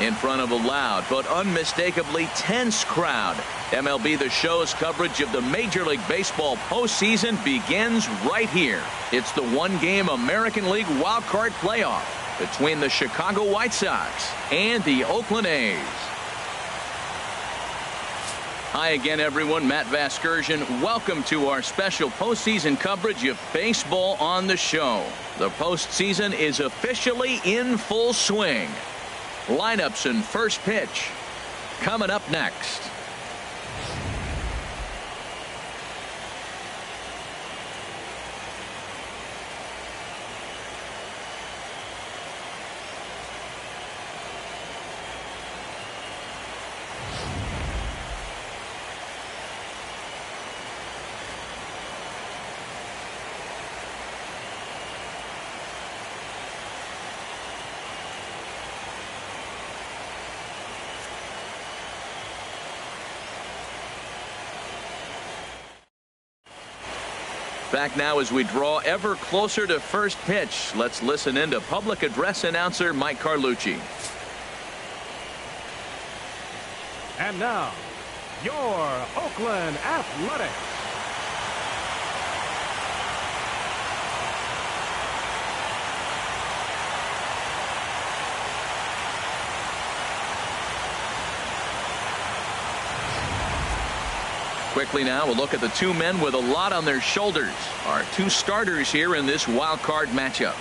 in front of a loud but unmistakably tense crowd. MLB The Show's coverage of the Major League Baseball postseason begins right here. It's the one-game American League wildcard playoff between the Chicago White Sox and the Oakland A's. Hi again, everyone. Matt Vasgersian. Welcome to our special postseason coverage of baseball on the show. The postseason is officially in full swing. Lineups and first pitch coming up next. Back now as we draw ever closer to first pitch. Let's listen in to public address announcer Mike Carlucci. And now, your Oakland Athletics. Quickly now, we'll look at the two men with a lot on their shoulders. Our two starters here in this wild card matchup.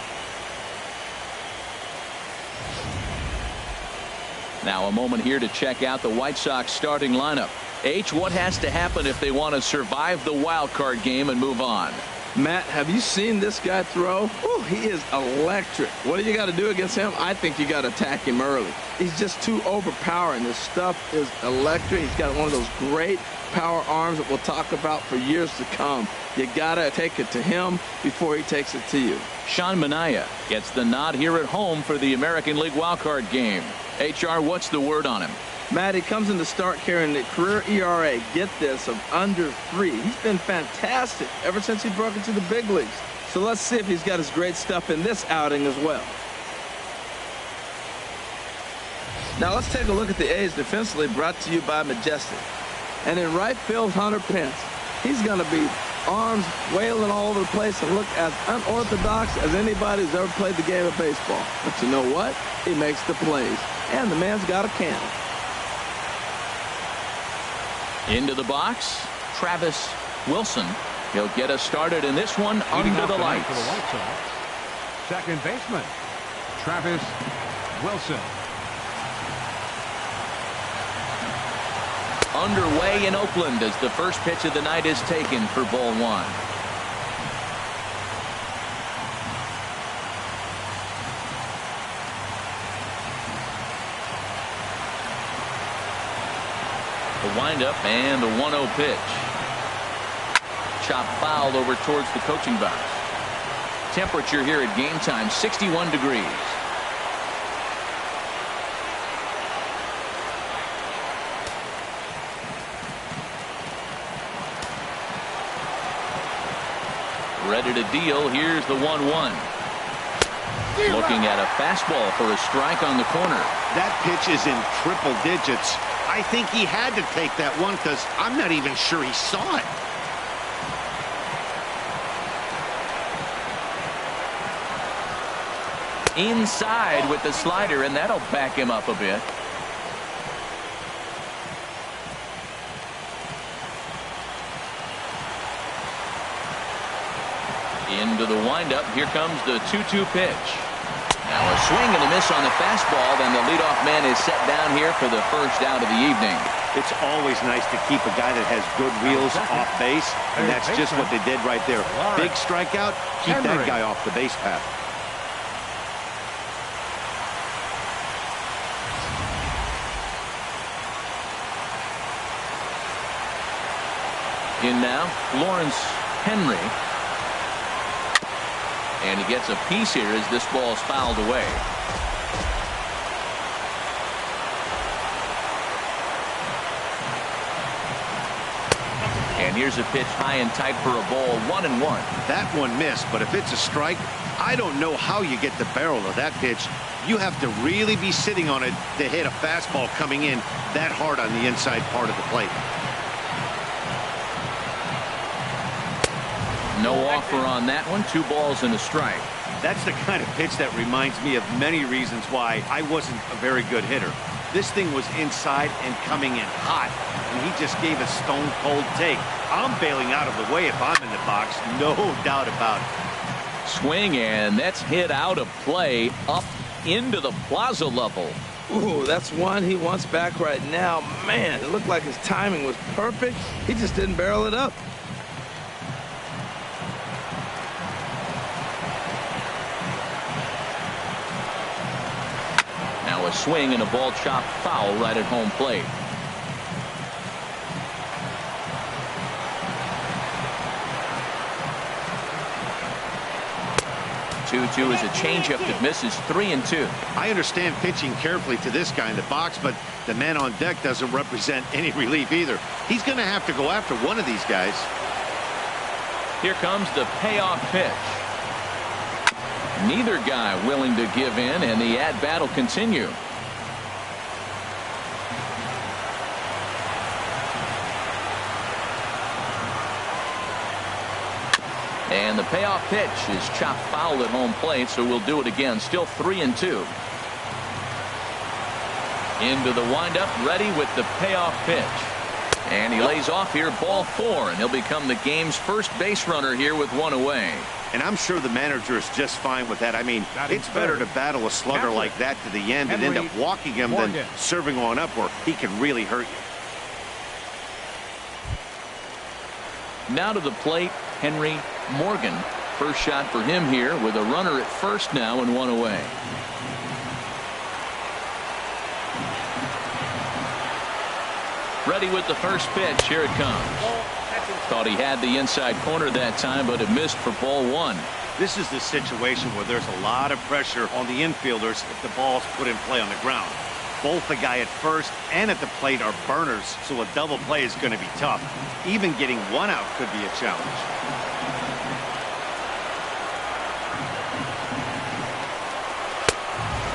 Now a moment here to check out the White Sox starting lineup. H, what has to happen if they want to survive the wild card game and move on? Matt, have you seen this guy throw? Whew, he is electric. What do you got to do against him? I think you got to attack him early. He's just too overpowering. This stuff is electric. He's got one of those great power arms that we'll talk about for years to come. You got to take it to him before he takes it to you. Sean Manaea gets the nod here at home for the American League wildcard game. HR, what's the word on him? Matt, he comes in to start carrying the career ERA, get this, of under 3. He's been fantastic ever since he broke into the big leagues. So let's see if he's got his great stuff in this outing as well. Now let's take a look at the A's defensively, brought to you by Majestic. And in right field, Hunter Pence. He's going to be arms wailing all over the place and look as unorthodox as anybody who's ever played the game of baseball. But you know what? He makes the plays. And the man's got a cannon. Into the box, Travis Wilson. He'll get us started in this one under the lights. For the White Sox, second baseman, Travis Wilson. Underway in Oakland as the first pitch of the night is taken for ball one. The windup and the 1-0 pitch. Chopped foul over towards the coaching box. Temperature here at game time 61 degrees. Ready to deal. Here's the 1-1. Looking at a fastball for a strike on the corner. That pitch is in triple digits. I think he had to take that one because I'm not even sure he saw it. Inside with the slider, and that'll back him up a bit. Into the windup. Here comes the 2-2 pitch. Now a swing and a miss on the fastball. Then the leadoff man is set down here for the first out of the evening. It's always nice to keep a guy that has good wheels off base, and that's just what they did right there. Big strikeout, keep that guy off the base path. In now, Lawrence Henry. And he gets a piece here as this ball is fouled away. And here's a pitch high and tight for a ball, 1-1. That one missed, but if it's a strike, I don't know how you get the barrel of that pitch. You have to really be sitting on it to hit a fastball coming in that hard on the inside part of the plate. No offer on that one. 2 balls and a strike. That's the kind of pitch that reminds me of many reasons why I wasn't a very good hitter. This thing was inside and coming in hot, and he just gave a stone-cold take. I'm bailing out of the way if I'm in the box, no doubt about it. Swing, and that's hit out of play up into the plaza level. Ooh, that's one he wants back right now. Man, it looked like his timing was perfect. He just didn't barrel it up. Now a swing and a ball chopped foul right at home plate. 2-2 is a changeup that misses 3-2. I understand pitching carefully to this guy in the box, but the man on deck doesn't represent any relief either. He's going to have to go after one of these guys. Here comes the payoff pitch. Neither guy willing to give in, and the at-bat will continue. And the payoff pitch is chopped foul at home plate, so we'll do it again. Still 3-2. Into the windup, ready with the payoff pitch. And he lays off here, ball 4, and he'll become the game's first base runner here with 1 away. And I'm sure the manager is just fine with that. I mean, it's better to battle a slugger like that to the end and end up walking him than serving on up where he can really hurt you. Now to the plate, Henry Morgan. First shot for him here with a runner at first now and 1 away. Ready with the first pitch. Here it comes. Thought he had the inside corner that time, but it missed for ball 1. This is the situation where there's a lot of pressure on the infielders if the ball's put in play on the ground. Both the guy at first and at the plate are burners, so a double play is going to be tough. Even getting 1 out could be a challenge.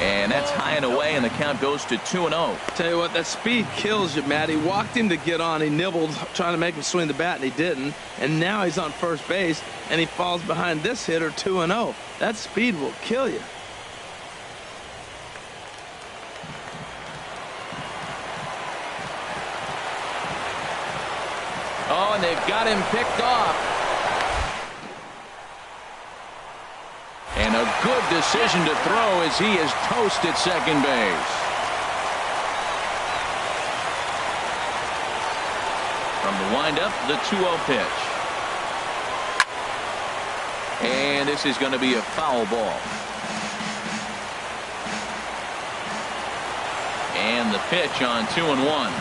And that's high and away, and the count goes to 2-0. Tell you what, that speed kills you, Matt. He walked him to get on. He nibbled, trying to make him swing the bat, and he didn't. And now he's on first base, and he falls behind this hitter 2-0. That speed will kill you. Oh, and they've got him picked off. And a good decision to throw as he is toast at second base. From the windup, the 2-0 pitch. And this is going to be a foul ball. And the pitch on 2-1.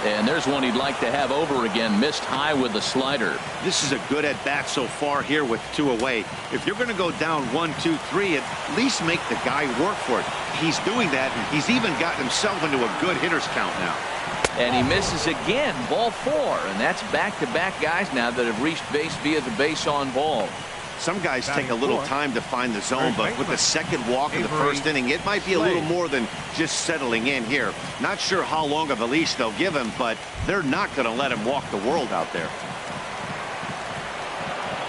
And there's one he'd like to have over again. Missed high with the slider. This is a good at-bat so far here with 2 away. If you're going to go down 1, 2, 3, at least make the guy work for it. He's doing that, and he's even gotten himself into a good hitter's count now. And he misses again. Ball 4. And that's back-to-back guys now that have reached base via the base on ball. Some guys take a little time to find the zone, but with the second walk in the first inning, it might be a little more than just settling in here. Not sure how long of a leash they'll give him, but they're not going to let him walk the world out there.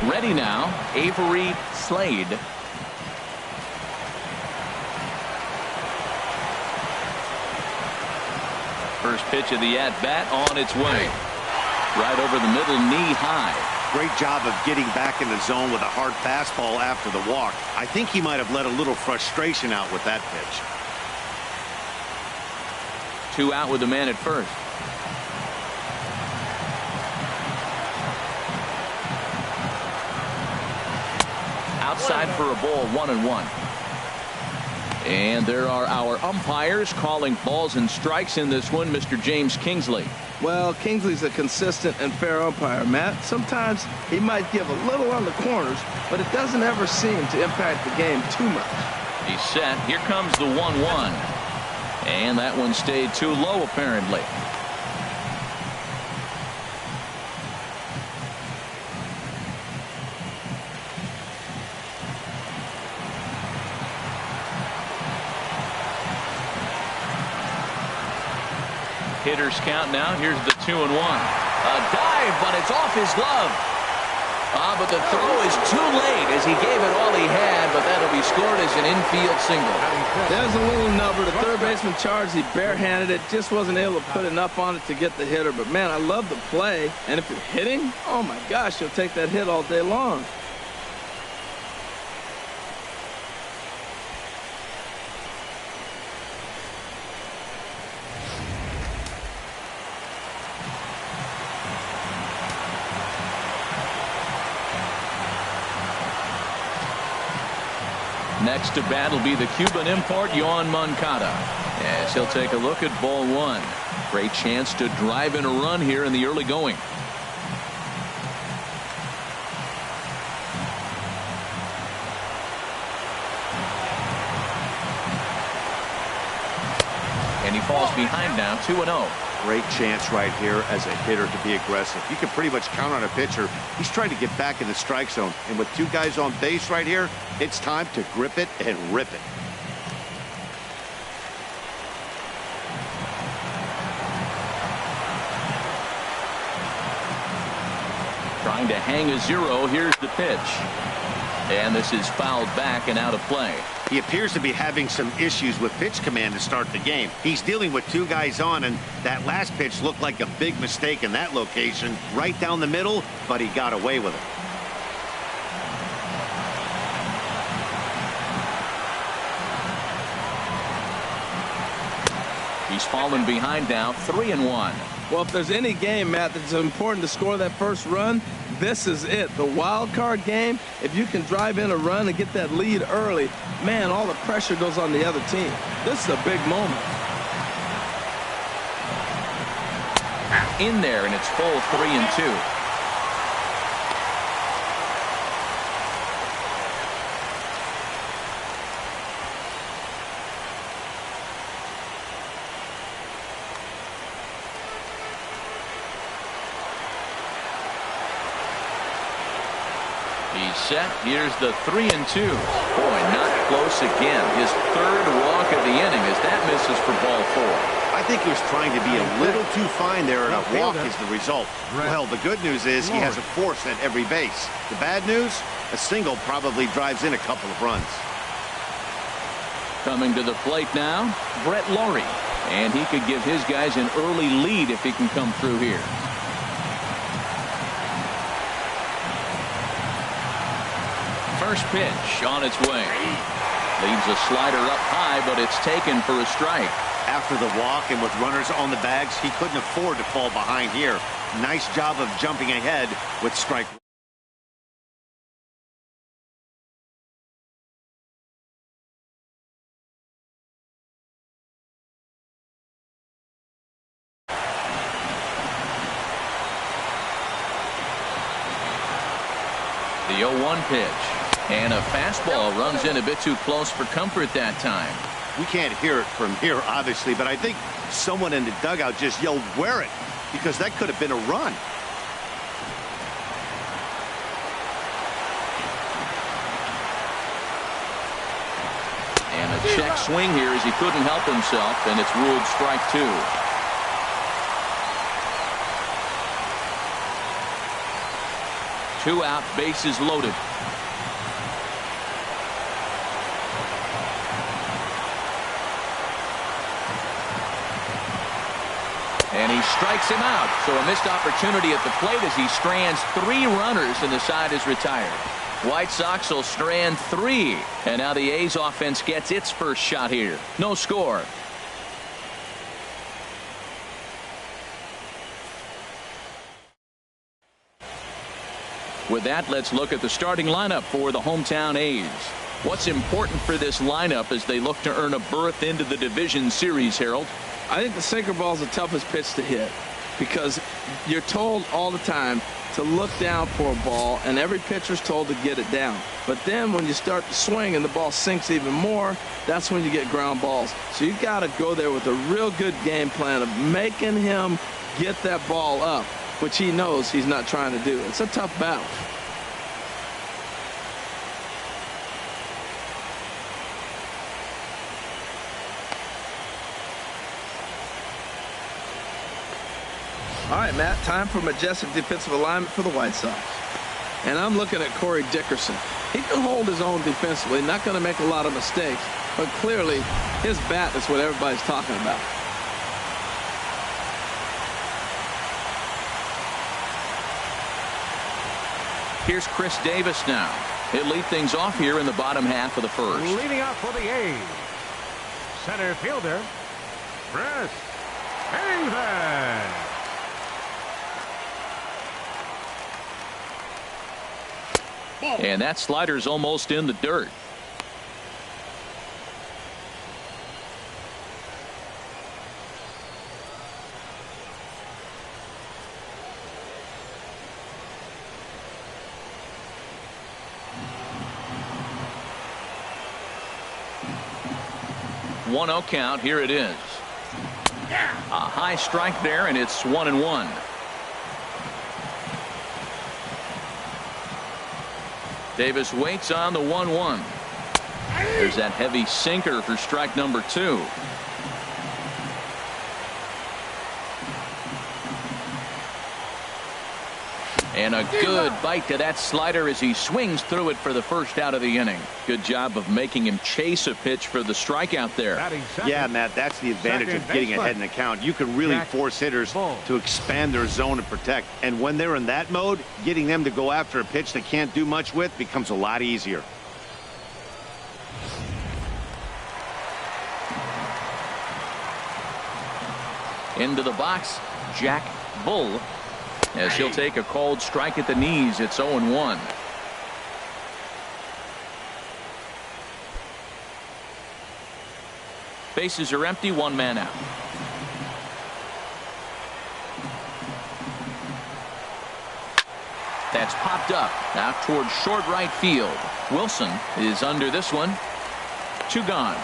Ready now, Avery Slade. First pitch of the at-bat on its way. Right over the middle, knee high. Great job of getting back in the zone with a hard fastball after the walk. I think he might have let a little frustration out with that pitch. 2 out with the man at first. Outside for a ball, 1-1. And there are our umpires calling balls and strikes in this one. Mr. James Kingsley. Well, Kingsley's a consistent and fair umpire, Matt. Sometimes he might give a little on the corners, but it doesn't ever seem to impact the game too much. He's set. Here comes the 1-1. And that one stayed too low, apparently. Hitters count now. Here's the 2-1. A dive, but it's off his glove. But the throw is too late as he gave it all he had, but that'll be scored as an infield single. There's a little number. The third baseman charged. He barehanded it. Just wasn't able to put enough on it to get the hitter. But, man, I love the play. And if you're hitting, oh, my gosh, you'll take that hit all day long. Next to bat will be the Cuban import, Yoan Moncada, as he'll take a look at ball one. Great chance to drive in a run here in the early going. And he falls behind now, 2-0. Great chance right here as a hitter to be aggressive. You can pretty much count on a pitcher. He's trying to get back in the strike zone. And with two guys on base right here, it's time to grip it and rip it. Trying to hang a zero. Here's the pitch. And this is fouled back and out of play. He appears to be having some issues with pitch command to start the game. He's dealing with two guys on, and that last pitch looked like a big mistake in that location, right down the middle, but he got away with it. He's fallen behind now, 3-1. Well, if there's any game, Matt, that's important to score that first run, this is it. The wild card game, if you can drive in a run and get that lead early, man, all the pressure goes on the other team. This is a big moment. In there, and it's full 3-2. He's set. Here's the 3-2. Boy, not close again. His third walk of the inning as that misses for ball four. I think he was trying to be a little too fine there, and a walk is the result. Well, the good news is he has a force at every base. The bad news, a single probably drives in a couple of runs. Coming to the plate now, Brett Laurie. And he could give his guys an early lead if he can come through here. First pitch on its way. Leaves a slider up high, but it's taken for a strike. After the walk and with runners on the bags, he couldn't afford to fall behind here. Nice job of jumping ahead with strike. The 0-1 pitch. And a fastball runs in a bit too close for comfort that time. We can't hear it from here, obviously, but I think someone in the dugout just yelled, "Wear it," because that could have been a run. And a check swing here as he couldn't help himself, and it's ruled strike two. Two out, bases loaded. And he strikes him out. So a missed opportunity at the plate as he strands three runners and the side is retired. White Sox will strand three. And now the A's offense gets its first shot here. No score. With that, let's look at the starting lineup for the hometown A's. What's important for this lineup as they look to earn a berth into the division series, Harold? I think the sinker ball is the toughest pitch to hit because you're told all the time to look down for a ball, and every pitcher's told to get it down. But then when you start to swing and the ball sinks even more, that's when you get ground balls. So you got to go there with a real good game plan of making him get that ball up, which he knows he's not trying to do. It's a tough battle. All right, Matt, time for majestic defensive alignment for the White Sox. And I'm looking at Corey Dickerson. He can hold his own defensively, not going to make a lot of mistakes, but clearly his bat is what everybody's talking about. Here's Chris Davis now. He'll lead things off here in the bottom half of the first. Leading off for the A's, center fielder, Chris Davis. And that slider's almost in the dirt. One 0 count. Here it is. A high strike there, and it's 1-1. Davis waits on the 1-1. There's that heavy sinker for strike number 2. And a good bite to that slider as he swings through it for the first out of the inning. Good job of making him chase a pitch for the strikeout there. Yeah, Matt, that's the advantage of getting ahead in the count. You can really force hitters to expand their zone and protect. And when they're in that mode, getting them to go after a pitch they can't do much with becomes a lot easier. Into the box, Jack Bull, as he'll take a cold strike at the knees. It's 0-1. Bases are empty, one man out. That's popped up out towards short right field. Wilson is under this one. 2 gone.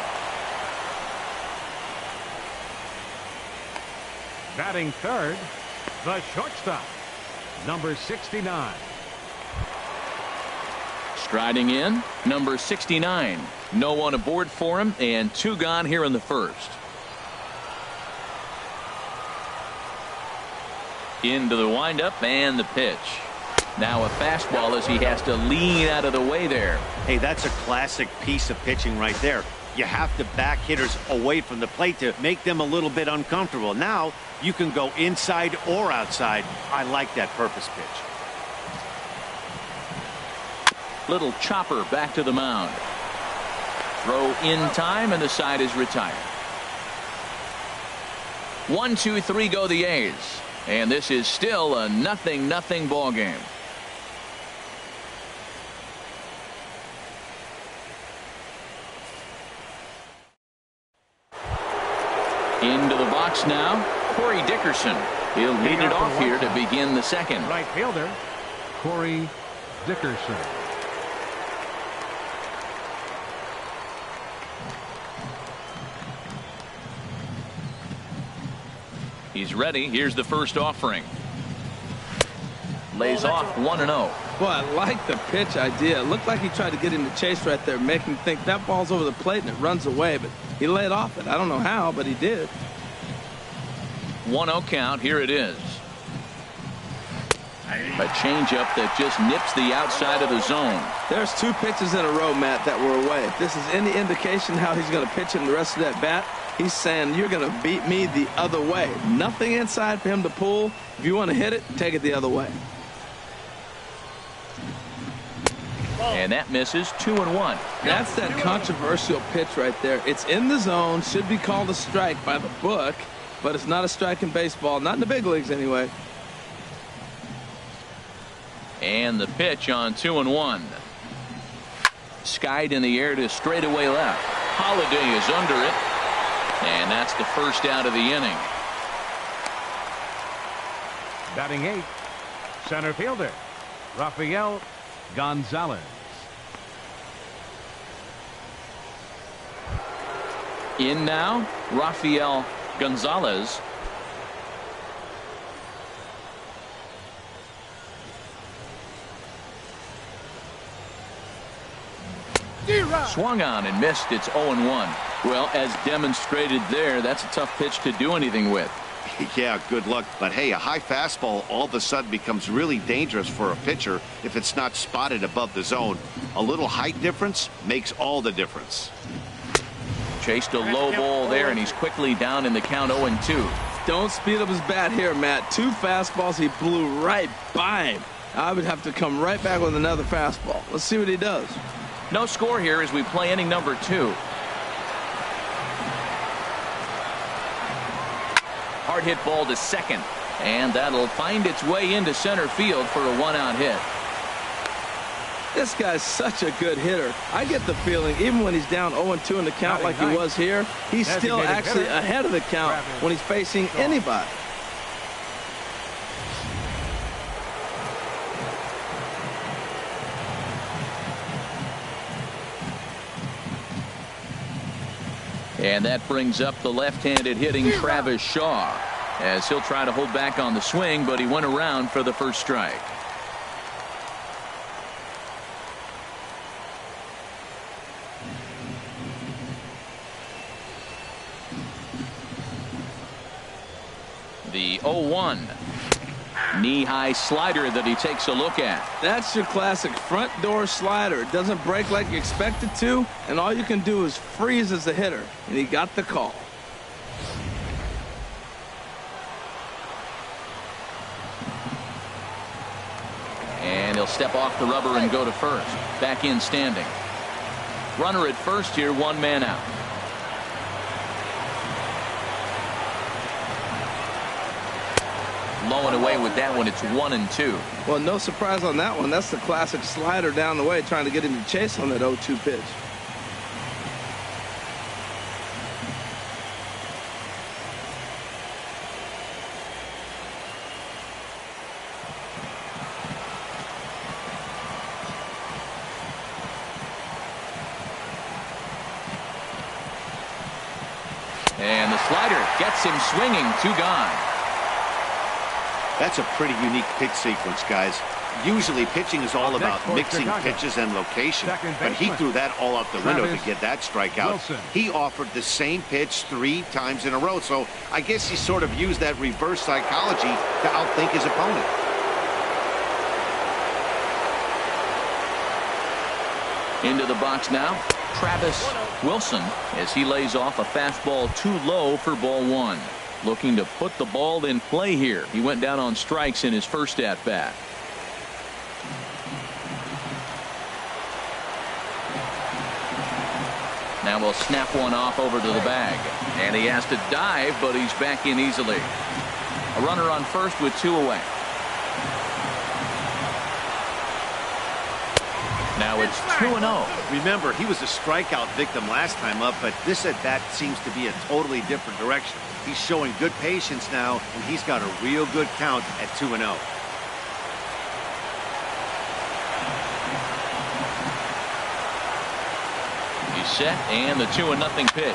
Batting third, the shortstop, number 69. Striding in, number 69. No one aboard for him, and 2 gone here in the first. Into the windup and the pitch. Now a fastball as he has to lean out of the way there. Hey, that's a classic piece of pitching right there. You have to back hitters away from the plate to make them a little bit uncomfortable. Now you can go inside or outside. I like that purpose pitch. Little chopper back to the mound. Throw in time, and the side is retired. 1, 2, 3 go the A's. And this is still a 0-0 ball game. Into the box now, Corey Dickerson. He'll lead it off here to begin the second. Right fielder, Corey Dickerson. He's ready. Here's the first offering. Lays off 1-0. Boy, I like the pitch idea. It looked like he tried to get him to chase right there, make him think that ball's over the plate and it runs away, but he laid off it. I don't know how, but he did. 1-0 count. Here it is. A changeup that just nips the outside of the zone. There's 2 pitches in a row, Matt, that were away. If this is any indication how he's going to pitch in the rest of that bat, he's saying you're going to beat me the other way. Nothing inside for him to pull. If you want to hit it, take it the other way. And that misses. 2-1. That's that controversial pitch right there. It's in the zone, should be called a strike by the book, but it's not a strike in baseball, not in the big leagues anyway. And the pitch on 2-1. Skied in the air to straightaway left. Holiday is under it. And that's the first out of the inning. Batting 8, center fielder, Rafael Gonzalez. In now, Rafael Gonzalez. Swung on and missed. It's 0-1. Well, as demonstrated there, that's a tough pitch to do anything with. Yeah, good luck. But hey, a high fastball all of a sudden becomes really dangerous for a pitcher if it's not spotted above the zone. A little height difference makes all the difference. Chased a low ball there, and he's quickly down in the count 0-2. Don't speed up his bat here, Matt. 2 fastballs, he blew right by him. I would have to come right back with another fastball. Let's see what he does. No score here as we play inning number 2. Hard hit ball to second, and that'll find its way into center field for a 1-out hit. This guy's such a good hitter. I get the feeling even when he's down 0-2 in the count like he was here, he's still actually ahead of the count when he's facing anybody. And that brings up the left-handed hitting Travis Shaw, as he'll try to hold back on the swing, but he went around for the first strike. The 0-1. Knee-high slider that he takes a look at. That's your classic front door slider. It doesn't break like you expect it to, and all you can do is freeze as a hitter. And he got the call. And he'll step off the rubber and go to first. Back in standing. Runner at first here, 1 man out. Low and away with that one. It's 1-2. Well, no surprise on that one. That's the classic slider down the way, trying to get him to chase on that 0-2 pitch. And the slider gets him swinging. 2 gone. That's a pretty unique pitch sequence, guys. Usually pitching is all about mixing pitches and location, but he threw that all out the window to get that strikeout. He offered the same pitch 3 times in a row, so I guess he sort of used that reverse psychology to outthink his opponent. Into the box now, Travis Wilson, as he lays off a fastball too low for ball 1. Looking to put the ball in play here. He went down on strikes in his first at bat. Now we'll snap one off over to the bag. And he has to dive, but he's back in easily. A runner on first with 2 away. Now it's 2-0. Remember, he was a strikeout victim last time up, but this at bat seems to be a totally different direction. He's showing good patience now, and he's got a real good count at 2-0. He's set, and the 2-0 pitch.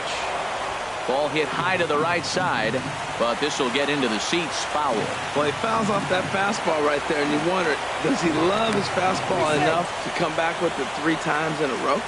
Ball hit high to the right side, but this will get into the seats. Foul. Well, he fouls off that fastball right there, and you wonder, does he love his fastball enough to come back with it 3 times in a row?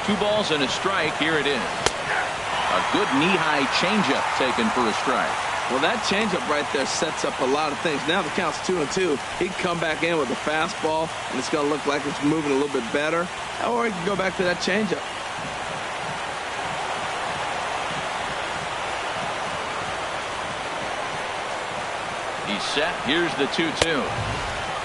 Two balls and a strike. Here it is. A good knee-high changeup taken for a strike. Well, that changeup right there sets up a lot of things. Now the count's 2-2. He can come back in with a fastball, and it's going to look like it's moving a little bit better. Or he can go back to that changeup. He's set. Here's the 2-2.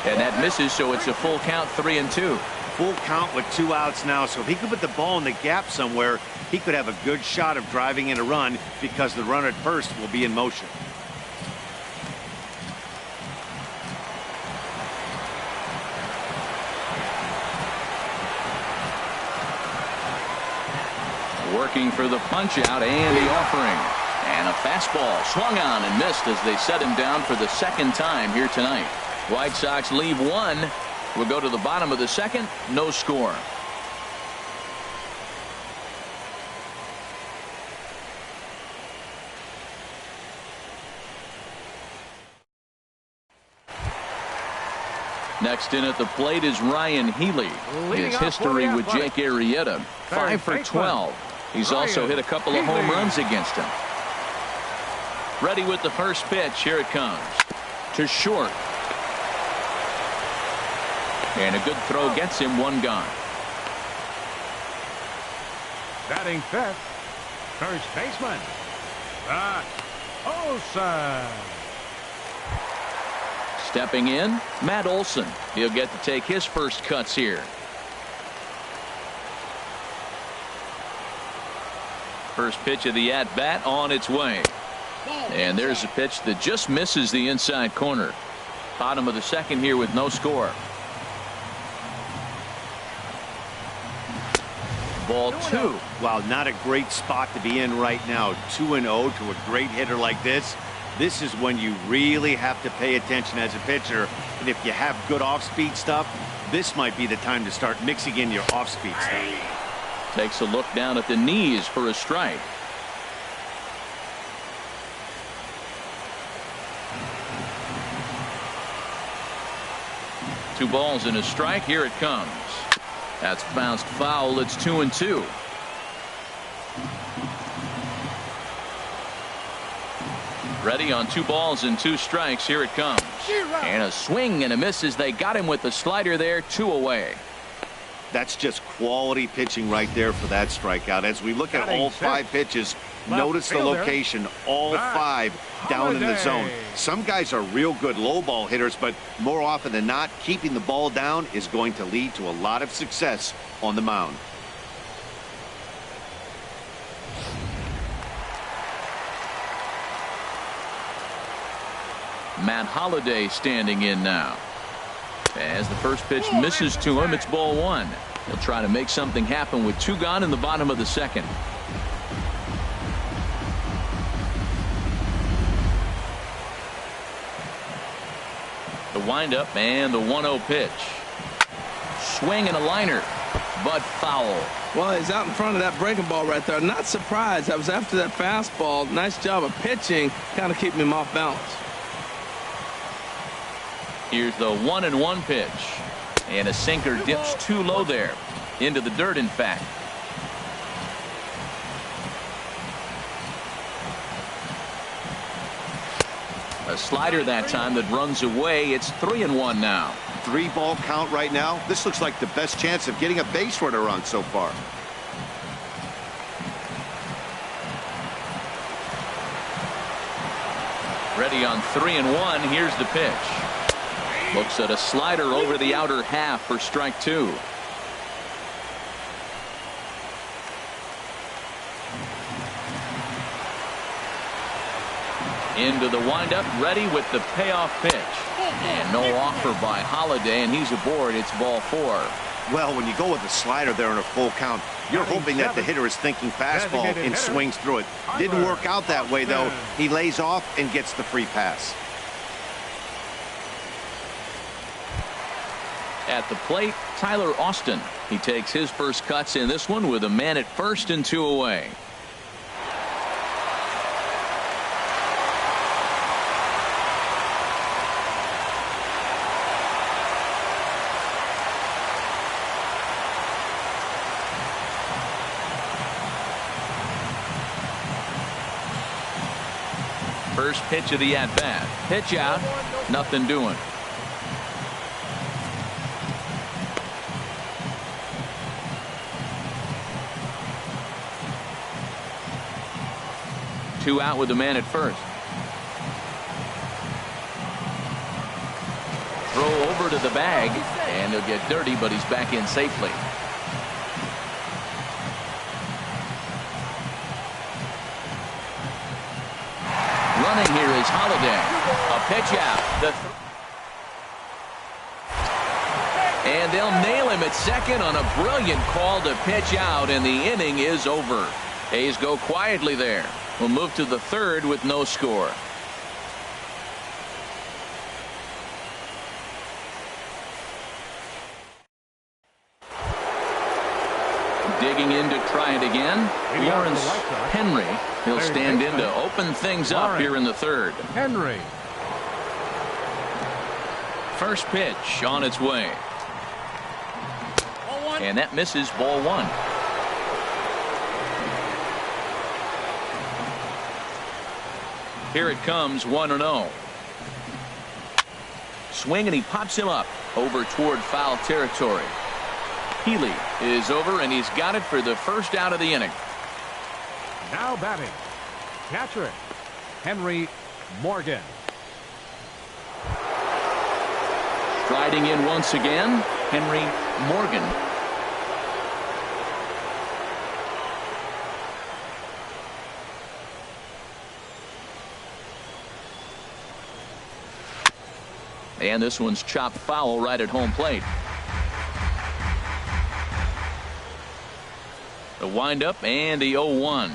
And that misses, so it's a full count, 3-2. Full count with 2 outs now, so if he could put the ball in the gap somewhere, he could have a good shot of driving in a run because the runner at first will be in motion. Working for the punch out and the offering. And a fastball swung on and missed as they set him down for the 2nd time here tonight. White Sox leave 1. We'll go to the bottom of the 2nd. No score. Next in at the plate is Ryan Healy. His history with Jake Arrieta, 5 for 12. He's also hit a couple of home runs against him. Ready with the first pitch. Here it comes. To short. And a good throw gets him one gone. Batting fifth, first baseman, Olsen. Stepping in, Matt Olson. He'll get to take his first cuts here. First pitch of the at-bat on its way. And there's a pitch that just misses the inside corner. Bottom of the second here with no score. Ball 2. Wow, not a great spot to be in right now. 2-0 to a great hitter like this. This is when you really have to pay attention as a pitcher. And if you have good off-speed stuff, this might be the time to start mixing in your off-speed stuff. Takes a look down at the knees for a strike. Two balls and a strike. Here it comes. That's bounced foul. It's 2-2. Ready on 2 balls and 2 strikes. Here it comes. And a swing and a miss as they got him with the slider there. 2 away. That's just quality pitching right there for that strikeout. As we look at all 5 pitches, notice the location, all 5 down in the zone. Some guys are real good low ball hitters, but more often than not, keeping the ball down is going to lead to a lot of success on the mound. Matt Holliday standing in now. As the first pitch misses to him, it's ball 1. He'll try to make something happen with 2 gone in the bottom of the second. The windup and the 1-0 pitch. Swing and a liner, but foul. Well, he's out in front of that breaking ball right there. Not surprised. I was after that fastball. Nice job of pitching, kind of keeping him off balance. Here's the 1-1 pitch. And a sinker dips too low there. Into the dirt, in fact. A slider that time that runs away. It's 3-1 now. 3-ball count right now. This looks like the best chance of getting a base runner on so far. Ready on 3-1. Here's the pitch. Looks at a slider over the outer half for strike 2. Into the windup, ready with the payoff pitch. And no offer by Holliday, and he's aboard. It's ball 4. Well, when you go with a slider there in a full count, you're hoping that the hitter is thinking fastball and swings through it. Didn't work out that way, though. He lays off and gets the free pass. At the plate, Tyler Austin. He takes his first cuts in this one with a man at first and 2 away. First pitch of the at-bat. Pitch out. Nothing doing. Two out with the man at first. Throw over to the bag, and he'll get dirty, but he's back in safely. Running here is Holliday. A pitch out. And they'll nail him at second on a brilliant call to pitch out, and the inning is over. A's go quietly there. We'll move to the third with no score. Digging in to try it again, Lawrence Henry. He'll stand in to open things up here in the third. Henry. First pitch on its way. And that misses, ball one. Here it comes, 1-0. Swing, and he pops him up over toward foul territory. Healy is over, and he's got it for the first out of the inning. Now batting, catcher, Henry Morgan. Striding in once again, Henry Morgan. And this one's chopped foul right at home plate. The windup and the 0-1.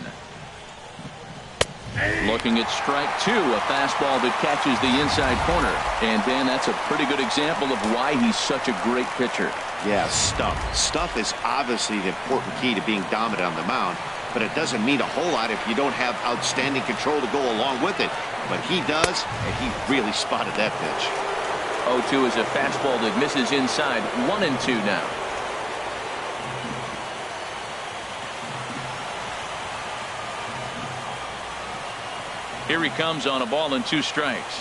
Looking at strike two, a fastball that catches the inside corner. And Dan, that's a pretty good example of why he's such a great pitcher. Yeah, stuff. Stuff is obviously the important key to being dominant on the mound, but it doesn't mean a whole lot if you don't have outstanding control to go along with it. But he does, and he really spotted that pitch. 0-2 is a fastball that misses inside. 1-2 now. Here he comes on a ball and 2 strikes.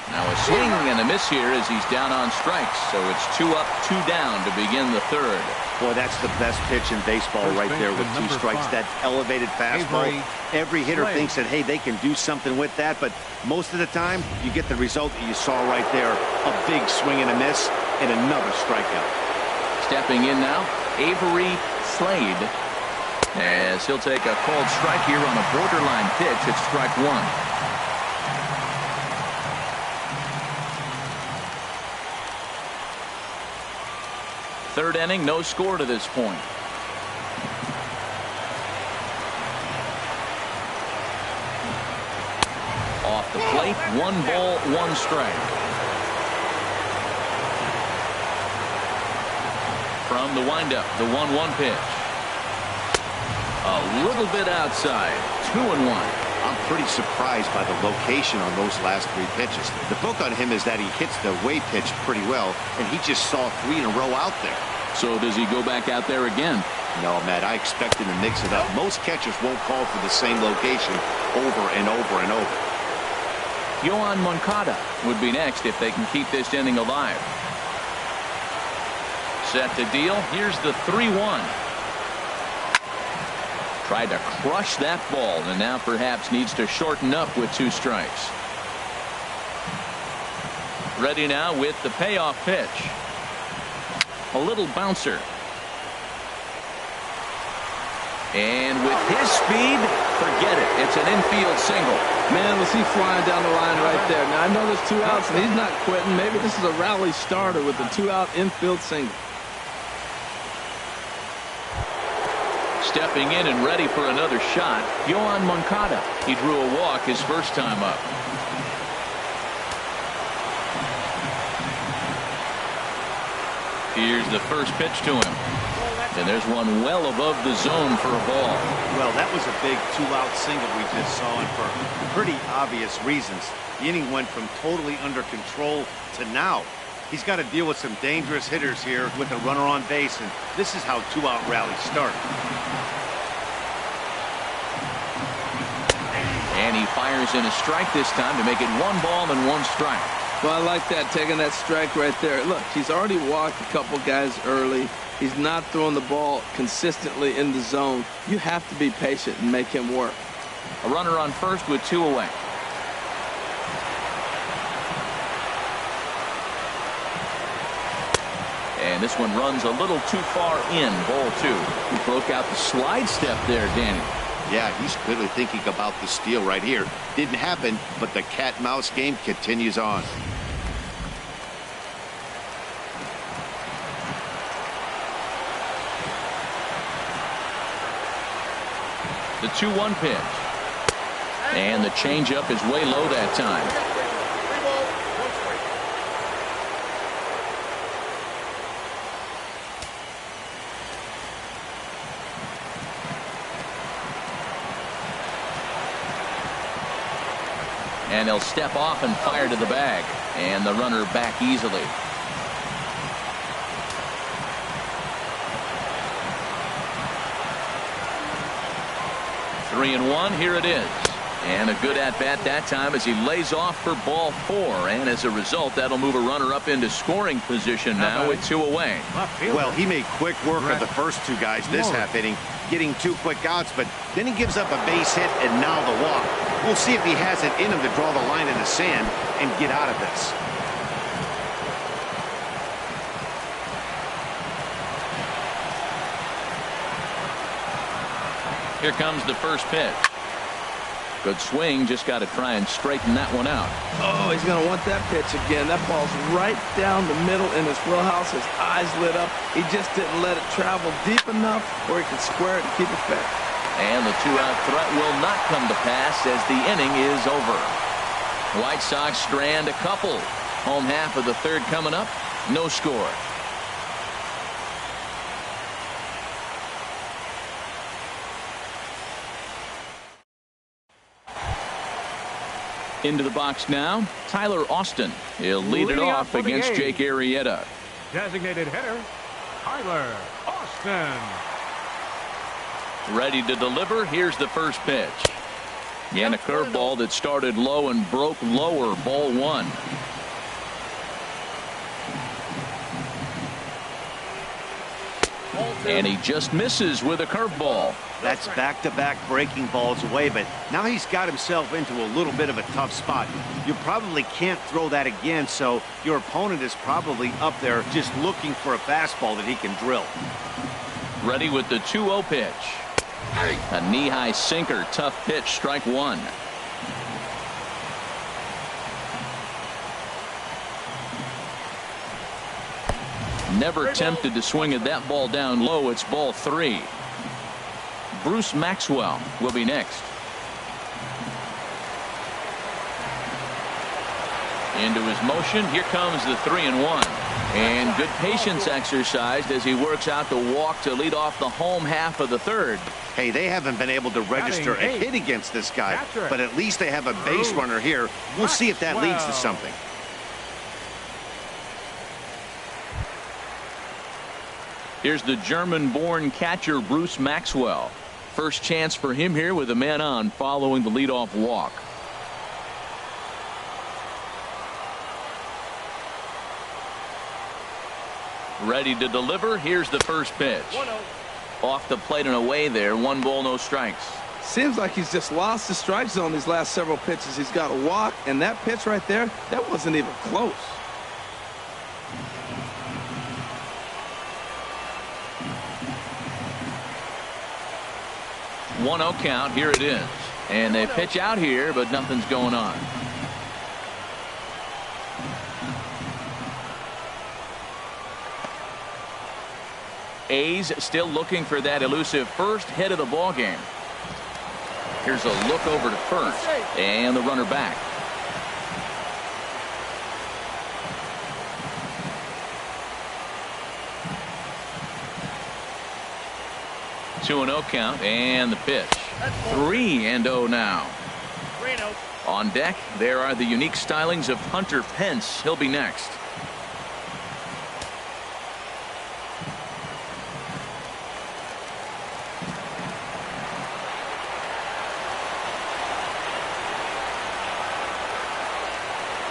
Now a swing and a miss here as he's down on strikes. So it's 2 up, 2 down to begin the third. Boy, that's the best pitch in baseball right there with 2 strikes. That elevated fastball. Every hitter thinks that, hey, they can do something with that. But most of the time, you get the result that you saw right there. A big swing and a miss and another strikeout. Stepping in now, Avery Slade. As he'll take a called strike here on a borderline pitch at strike 1. Third inning, no score to this point. Off the plate, 1 ball, 1 strike. From the windup, the 1-1 pitch. A little bit outside. 2-1. I'm pretty surprised by the location on those last 3 pitches. The book on him is that he hits the way pitch pretty well, and he just saw 3 in a row out there. So does he go back out there again? No, Matt, I expect him to mix it up. Most catchers won't call for the same location over and over and over. Yohan Moncada would be next if they can keep this inning alive. Set to deal. Here's the 3-1. Tried to crush that ball, and now perhaps needs to shorten up with 2 strikes. Ready now with the payoff pitch. A little bouncer. And with his speed, forget it. It's an infield single. Man, was he flying down the line right there. Now, I know there's 2 outs, and he's not quitting. Maybe this is a rally starter with a 2-out infield single. Stepping in and ready for another shot, Yohan Moncada. He drew a walk his first time up. Here's the first pitch to him. And there's one well above the zone for a ball. Well, that was a big 2-out single we just saw, and for pretty obvious reasons. The inning went from totally under control to now. He's got to deal with some dangerous hitters here with a runner on base, and this is how 2-out rallies start. And he fires in a strike this time to make it 1 ball and 1 strike. Well, I like that, taking that strike right there. Look, he's already walked a couple guys early. He's not throwing the ball consistently in the zone. You have to be patient and make him work. A runner on first with 2 away. And this one runs a little too far in, ball 2. He broke out the slide step there, Danny. Yeah, he's clearly thinking about the steal right here. Didn't happen, but the cat-mouse game continues on. The 2-1 pitch. And the changeup is way low that time. And he'll step off and fire to the bag. And the runner back easily. Three and one. Here it is. And a good at-bat that time as he lays off for ball 4. And as a result, that'll move a runner up into scoring position now with 2 away. Well, he made quick work of the first 2 guys this half inning, getting 2 quick outs, but then he gives up a base hit and now the walk. We'll see if he has it in him to draw the line in the sand and get out of this. Here comes the first pitch. Good swing, just got to try and straighten that one out. Oh, he's going to want that pitch again. That ball's right down the middle in his wheelhouse. His eyes lit up. He just didn't let it travel deep enough where he could square it and keep it fair. And the 2-out threat will not come to pass as the inning is over. White Sox strand a couple. Home half of the 3rd coming up. No score. Into the box now, Tyler Austin. He'll lead it off against Jake Arrieta. Designated hitter, Tyler Austin. Ready to deliver. Here's the first pitch. And a curveball that started low and broke lower. Ball 1. And he just misses with a curveball. That's back-to-back breaking balls away, but now he's got himself into a little bit of a tough spot. You probably can't throw that again, so your opponent is probably up there just looking for a fastball that he can drill. Ready with the 2-0 pitch. A knee-high sinker. Tough pitch. Strike 1. Never tempted to swing at that ball down low. It's ball 3. Bruce Maxwell will be next. Into his motion. Here comes the 3-1. And good patience exercised as he works out the walk to lead off the home half of the 3rd. Hey, they haven't been able to register a hit against this guy, but at least they have a base runner here. We'll see if that leads to something. Here's the German-born catcher Bruce Maxwell. First chance for him here with a man on following the leadoff walk. Ready to deliver. Here's the first pitch. Off the plate and away there. 1 ball, no strikes. Seems like he's just lost the strike zone these last several pitches. He's got a walk, and that pitch right there, that wasn't even close. 1-0 count. Here it is. And they pitch out here, but nothing's going on. A's still looking for that elusive first hit of the ball game. Here's a look over to first, and the runner back. Two and 0 count, and the pitch. 3-0 now. On deck, there are the unique stylings of Hunter Pence. He'll be next.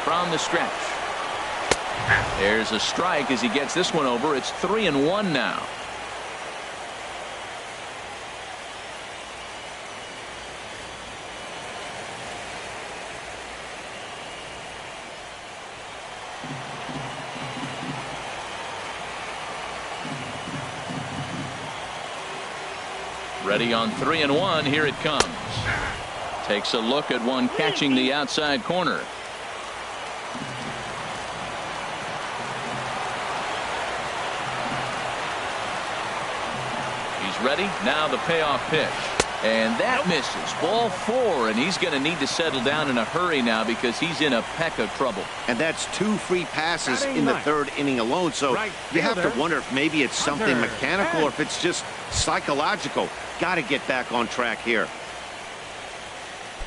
From the stretch. There's a strike as he gets this one over. It's 3-1 now. Ready on 3-1. Here it comes. Takes a look at one catching the outside corner. He's ready. Now the payoff pitch. And that misses. Ball 4, and he's going to need to settle down in a hurry now because he's in a peck of trouble. And that's 2 free passes in the 3rd inning alone. So you have to wonder if maybe it's something mechanical or if it's just psychological. Got to get back on track here.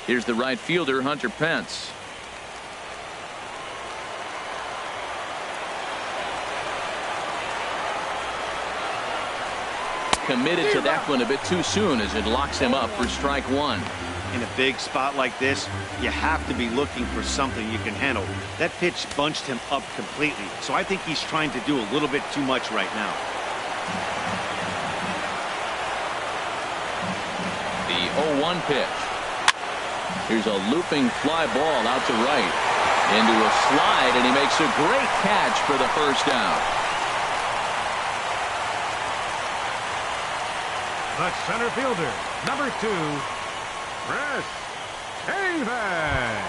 Here's the right fielder, Hunter Pence. committed to that one a bit too soon as it locks him up for strike one. In a big spot like this, you have to be looking for something you can handle. That pitch bunched him up completely, so I think he's trying to do a little bit too much right now. The 0-1 pitch. Here's a looping fly ball out to right. Into a slide, and he makes a great catch for the first out. The center fielder, number 2, Chris Davis.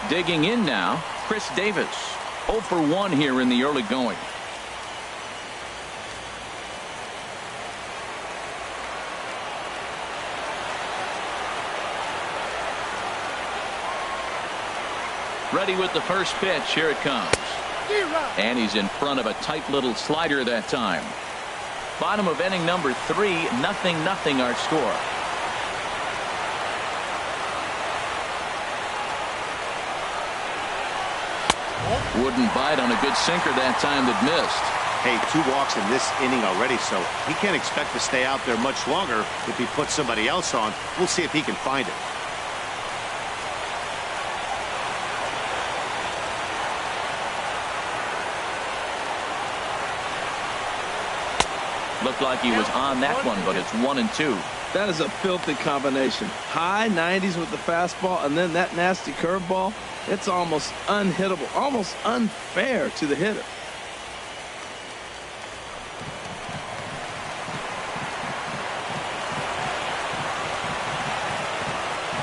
Digging in now, Chris Davis. 0 for 1 here in the early going. Ready with the first pitch. Here it comes. And he's in front of a tight little slider that time. Bottom of inning number 3, 0-0 our score. Wouldn't bite on a good sinker that time that missed. Hey, 2 walks in this inning already, so he can't expect to stay out there much longer if he puts somebody else on. We'll see if he can find it. Looked like he was on that one, but it's 1-2. That is a filthy combination. High 90s with the fastball, and then that nasty curveball. It's almost unhittable, almost unfair to the hitter.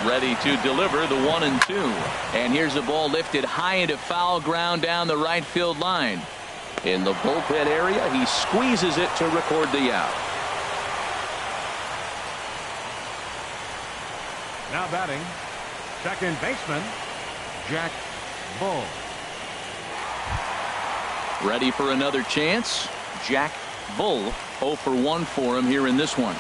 Ready to deliver the 1-2. And here's the ball lifted high into foul ground down the right field line. In the bullpen area, he squeezes it to record the out. Now batting, second baseman, Jack Bull. Ready for another chance. Jack Bull, 0 for 1 for him here in this one.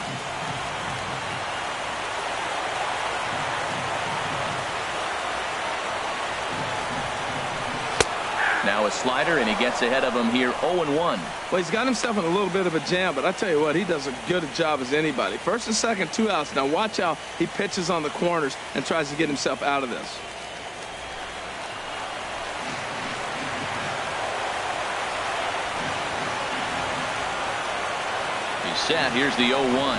Now a slider, and he gets ahead of him here 0-1. Well, he's got himself in a little bit of a jam, but I tell you what, he does as good a job as anybody. First and second, 2 outs. Now watch how he pitches on the corners and tries to get himself out of this. He's set. Here's the 0-1.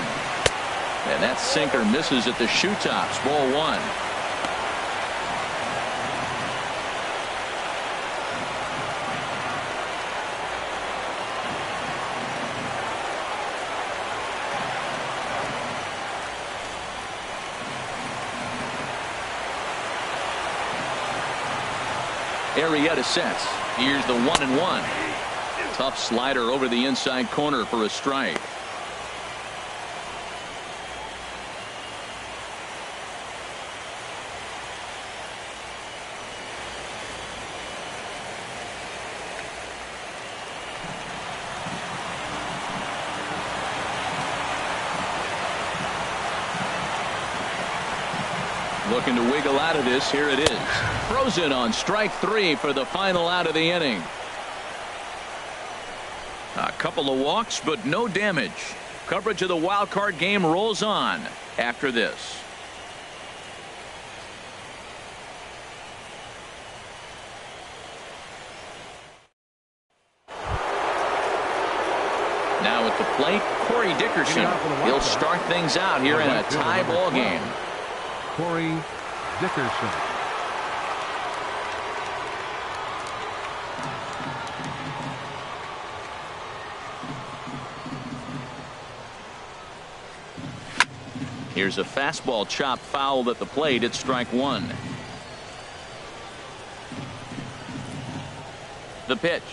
And that sinker misses at the shoe tops. Ball 1. Arrieta sets. Here's the 1-1. Tough slider over the inside corner for a strike. Looking to wiggle out of this. Here it is. Frozen on strike 3 for the final out of the inning. A couple of walks, but no damage. Coverage of the wild card game rolls on after this. Now at the plate, Corey Dickerson. He'll start things out here in a tie ball game. Corey Dickerson. Here's a fastball chopped foul at the plate. It's strike 1. The pitch.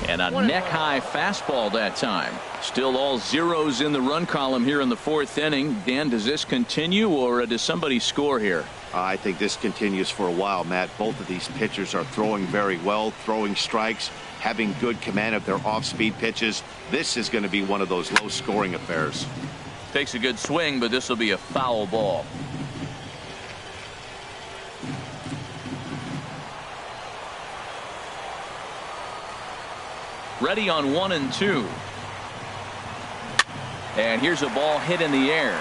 And a neck-high fastball that time. Still all zeros in the run column here in the 4th inning. Dan, does this continue, or does somebody score here? I think this continues for a while, Matt. Both of these pitchers are throwing very well, throwing strikes, having good command of their off-speed pitches. This is going to be one of those low-scoring affairs. Takes a good swing, but this will be a foul ball. Ready on 1 and 2. And here's a ball hit in the air.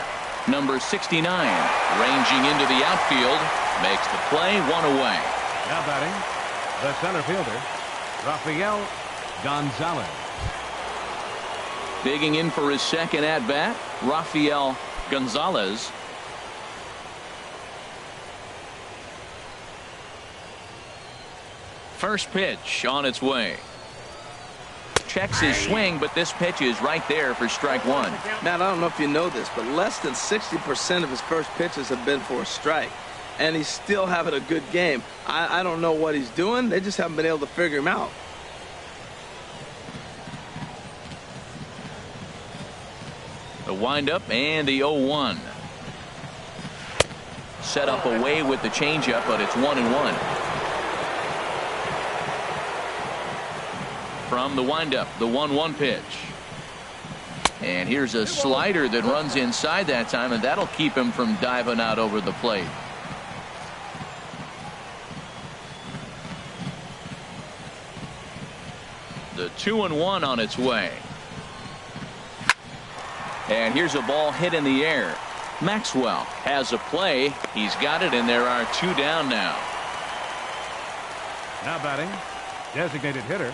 Number 69 ranging into the outfield makes the play, 1 away. Now batting, the center fielder, Rafael Gonzalez. Digging in for his second at bat, Rafael Gonzalez. First pitch on its way. Checks his swing, but this pitch is right there for strike 1. Matt, I don't know if you know this, but less than 60% of his first pitches have been for a strike. And he's still having a good game. I don't know what he's doing. They just haven't been able to figure him out. The windup and the 0-1. Set up away with the changeup, but it's 1-1. From the windup, the 1-1 pitch. And here's a slider that runs inside that time, and that'll keep him from diving out over the plate. The 2-1 on its way. And here's a ball hit in the air. Maxwell has a play. He's got it, and there are 2 down now. Now batting, designated hitter,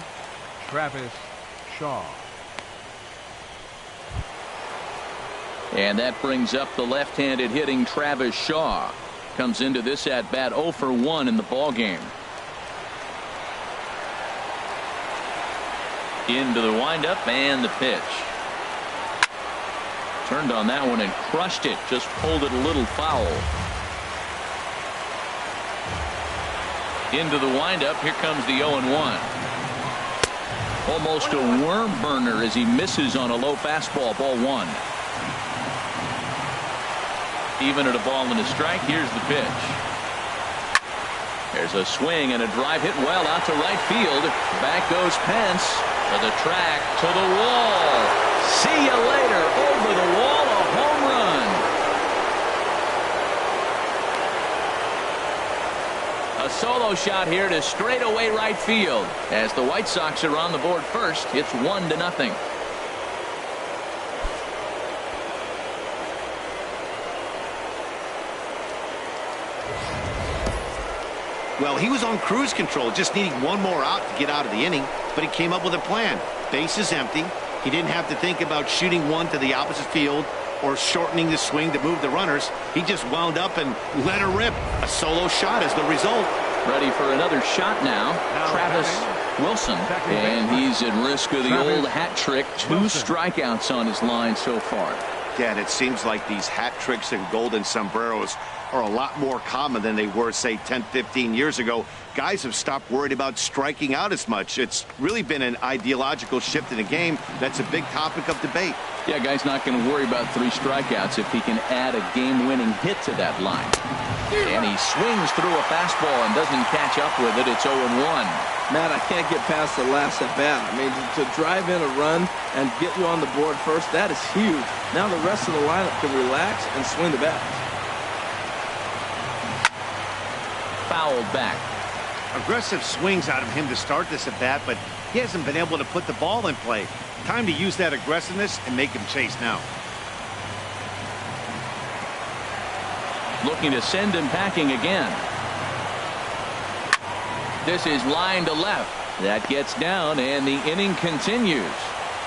Travis Shaw. And that brings up the left-handed hitting Travis Shaw. Comes into this at bat 0 for 1 in the ball game. Into the windup and the pitch. Turned on that one and crushed it. Just pulled it a little foul. Into the windup. Here comes the 0-1. Almost a worm burner as he misses on a low fastball. Ball 1. Even at a ball and a strike. Here's the pitch. There's a swing and a drive hit well out to right field. Back goes Pence to the track, to the wall. See you later. Over the wall, a home run. A solo shot here to straightaway right field. As the White Sox are on the board first, it's 1-0. Well, he was on cruise control, just needing one more out to get out of the inning, but he came up with a plan. Base is empty. He didn't have to think about shooting one to the opposite field or shortening the swing to move the runners. He just wound up and let her rip. A solo shot is the result. Ready for another shot now. Travis Wilson, and he's at risk of the old hat trick. 2 strikeouts on his line so far. Yeah, and it seems like these hat tricks and golden sombreros are a lot more common than they were, say, 10, 15 years ago. Guys have stopped worried about striking out as much. It's really been an ideological shift in the game that's a big topic of debate. Yeah, guy's not going to worry about 3 strikeouts if he can add a game-winning hit to that line. And he swings through a fastball and doesn't catch up with it. It's 0-1. Matt, I can't get past the last at bat. I mean, to drive in a run and get you on the board first, that is huge. Now the rest of the lineup can relax and swing the bat. Fouled back. Aggressive swings out of him to start this at bat, but he hasn't been able to put the ball in play. Time to use that aggressiveness and make him chase now. Looking to send him packing again. This is line to left. That gets down, and the inning continues.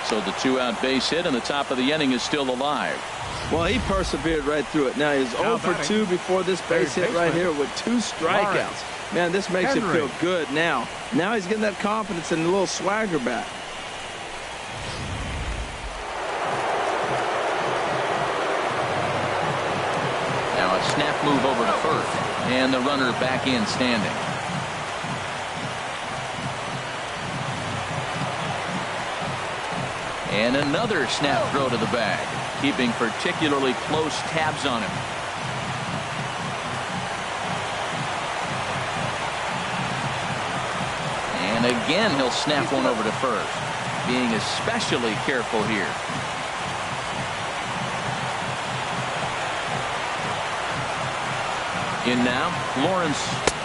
So the 2-out base hit, and the top of the inning is still alive. Well, he persevered right through it. Now he's 0 for 2 before this base hit right here with 2 strikeouts. Man, this makes him feel good now. Now he's getting that confidence and a little swagger back. Now a snap move over to first, and the runner back in standing. And another snap throw to the bag, keeping particularly close tabs on him. And again, he'll snap one over to first, being especially careful here. In now, Lawrence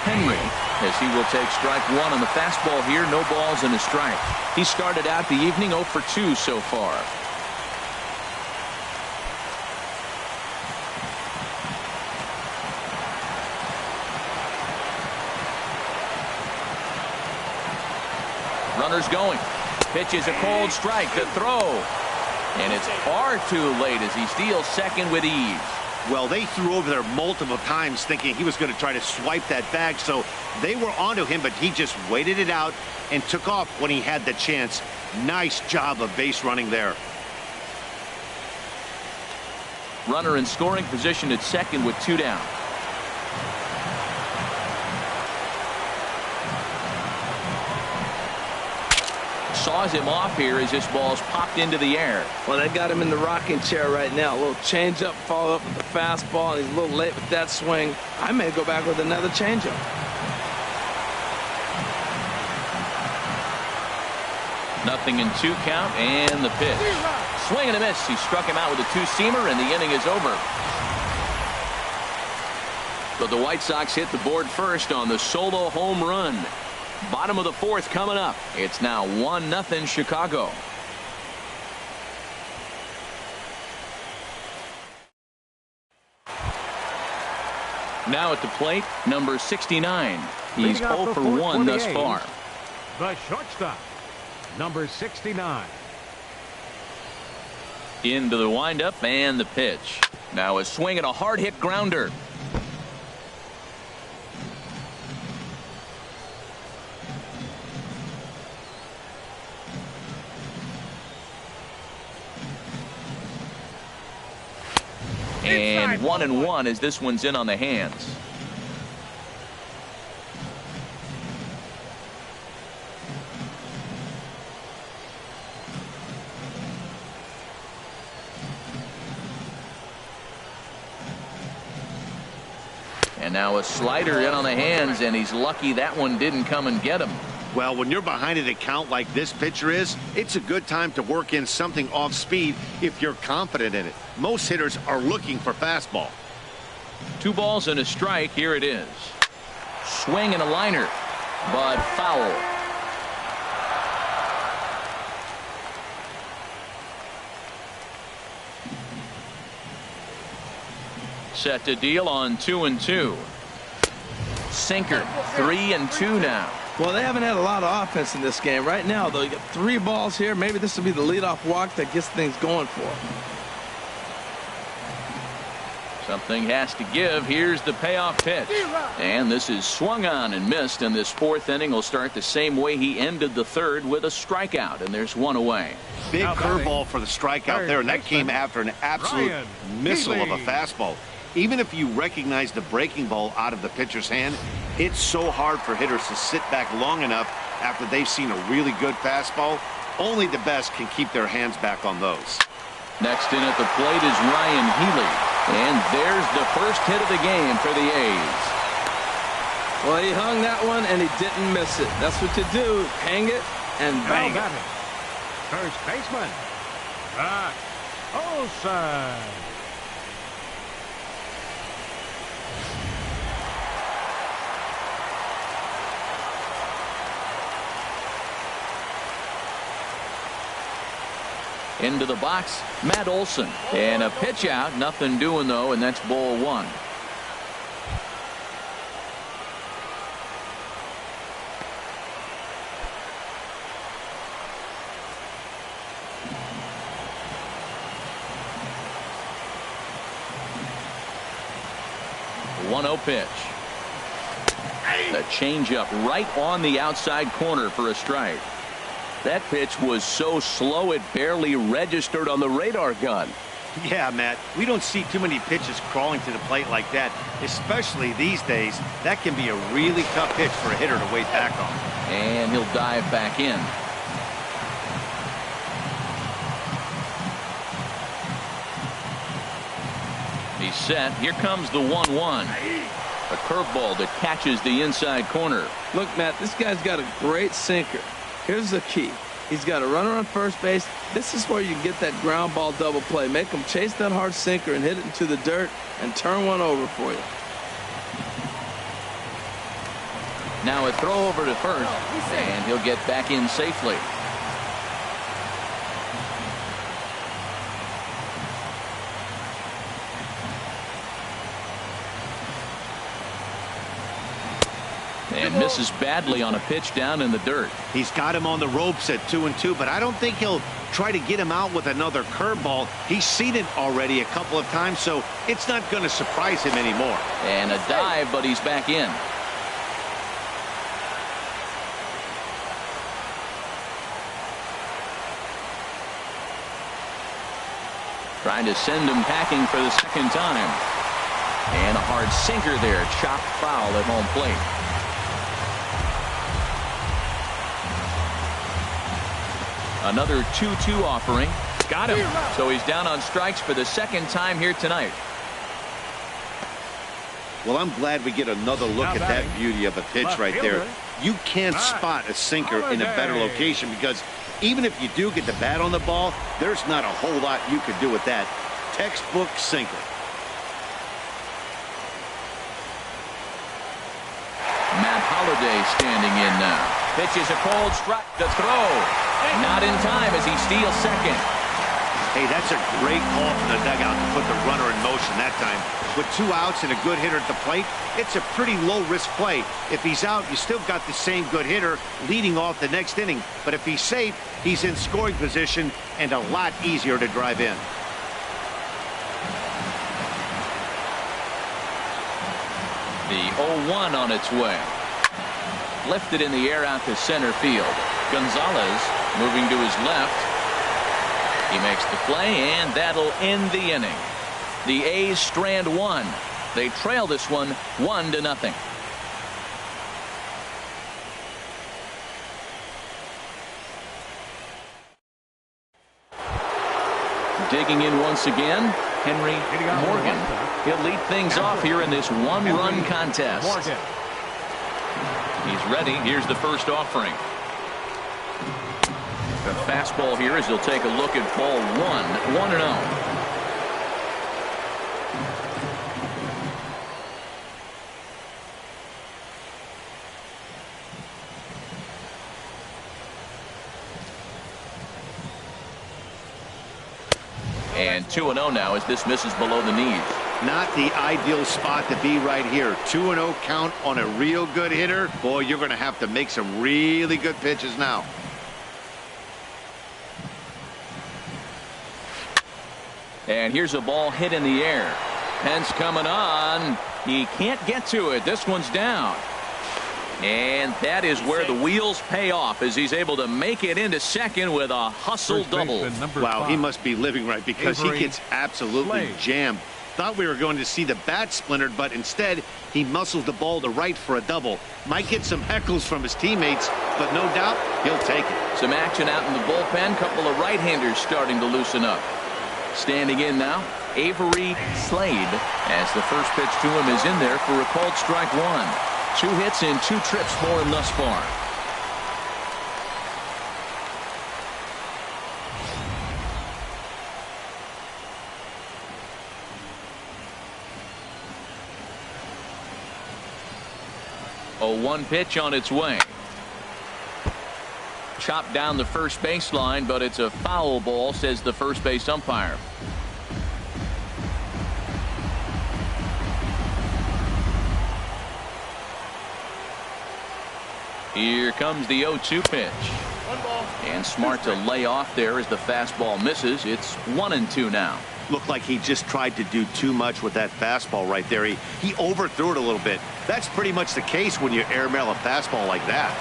Henry, as he will take strike one on the fastball here. No balls and a strike. He started out the evening 0 for 2 so far. Runners going. Pitch is a cold strike. The throw. And it's far too late as he steals second with ease. Well, they threw over there multiple times thinking he was going to try to swipe that bag, so they were onto him, but he just waited it out and took off when he had the chance. Nice job of base running there. Runner in scoring position at second with 2 down. Saws him off here as this ball's popped into the air. Well, they got him in the rocking chair right now. A little changeup, follow up with the fastball, and he's a little late with that swing. I may go back with another changeup. Nothing in 2 count, and the pitch. Swing and a miss. He struck him out with a 2-seamer, and the inning is over. But the White Sox hit the board first on the solo home run. Bottom of the 4th coming up. It's now 1-0 Chicago. Now at the plate, number 69. He's 0 for 1 thus far. The shortstop, number 69. Into the windup and the pitch. Now a swing and a hard hit grounder. And 1-1 as this one's in on the hands. And now a slider in on the hands, and he's lucky that one didn't come and get him. Well, when you're behind an account like this pitcher is, it's a good time to work in something off speed if you're confident in it. Most hitters are looking for fastball. 2 balls and a strike. Here it is. Swing and a liner, but foul. Set to deal on 2-2. Sinker, 3-2 now. Well, they haven't had a lot of offense in this game. Right now, though, you got 3 balls here. Maybe this will be the leadoff walk that gets things going for them. Something has to give. Here's the payoff pitch. And this is swung on and missed, and this 4th inning will start the same way he ended the 3rd with a strikeout, and there's 1 away. Big curveball for the strikeout there, and that came after an absolute missile of a fastball. Even if you recognize the breaking ball out of the pitcher's hand, it's so hard for hitters to sit back long enough after they've seen a really good fastball. Only the best can keep their hands back on those. Next in at the plate is Ryan Healy. And there's the first hit of the game for the A's. Well, he hung that one, and he didn't miss it. That's what you do. Hang it and bang it. First baseman, Olsen. Into the box, Matt Olson. And a pitch out. Nothing doing, though, and that's ball 1. The 1-0 pitch. The changeup right on the outside corner for a strike. That pitch was so slow it barely registered on the radar gun. Yeah, Matt, we don't see too many pitches crawling to the plate like that, especially these days. That can be a really tough pitch for a hitter to wait back on. And he'll dive back in. He's set. Here comes the 1-1. A curveball that catches the inside corner. Look, Matt, this guy's got a great sinker. Here's the key. He's got a runner on first base. This is where you get that ground ball double play. Make him chase that hard sinker and hit it into the dirt and turn one over for you. Now a throw over to first, and he'll get back in safely. And misses badly on a pitch down in the dirt. He's got him on the ropes at 2-2, but I don't think he'll try to get him out with another curveball. He's seen it already a couple of times, so it's not going to surprise him anymore. And a dive, but he's back in. Trying to send him packing for the second time. And a hard sinker there, chopped foul at home plate. Another 2-2 offering. Got him. So he's down on strikes for the second time here tonight. Well, I'm glad we get another look at that beauty of a pitch right there. You can't spot a sinker in a better location because even if you do get the bat on the ball, there's not a whole lot you could do with that. Textbook sinker. Matt Holliday standing in now. Pitches a cold strike to throw. Not in time as he steals second. Hey, that's a great call from the dugout to put the runner in motion that time. With 2 outs and a good hitter at the plate, it's a pretty low-risk play. If he's out, you still got the same good hitter leading off the next inning. But if he's safe, he's in scoring position and a lot easier to drive in. The 0-1 on its way. Lifted in the air out to center field. Gonzalez moving to his left. He makes the play, and that'll end the inning. The A's strand one. They trail this one 1-0. Digging in once again, Henry Morgan. He'll lead things off here in this one-run contest. He's ready. Here's the first offering. The fastball here as he'll take a look at ball 1-0. And 2-0 now as this misses below the knees. Not the ideal spot to be right here. 2-0 count on a real good hitter. Boy, you're going to have to make some really good pitches now. And here's a ball hit in the air. Pence coming on. He can't get to it. This one's down. And that is where the wheels pay off as he's able to make it into second with a hustle double. Wow, he must be living right because he gets absolutely jammed. Thought we were going to see the bat splintered, but instead he muscles the ball to right for a double. Might get some heckles from his teammates, but no doubt he'll take it. Some action out in the bullpen. Couple of right-handers starting to loosen up. Standing in now, Avery Slade, as the first pitch to him is in there for a called strike one. 2 hits and 2 trips for him thus far. A 1 pitch on its way. Chopped down the first baseline, but it's a foul ball, says the first base umpire. Here comes the 0-2 pitch. And smart to lay off there as the fastball misses. It's 1-2 now. Looked like he just tried to do too much with that fastball right there. He overthrew it a little bit. That's pretty much the case when you airmail a fastball like that.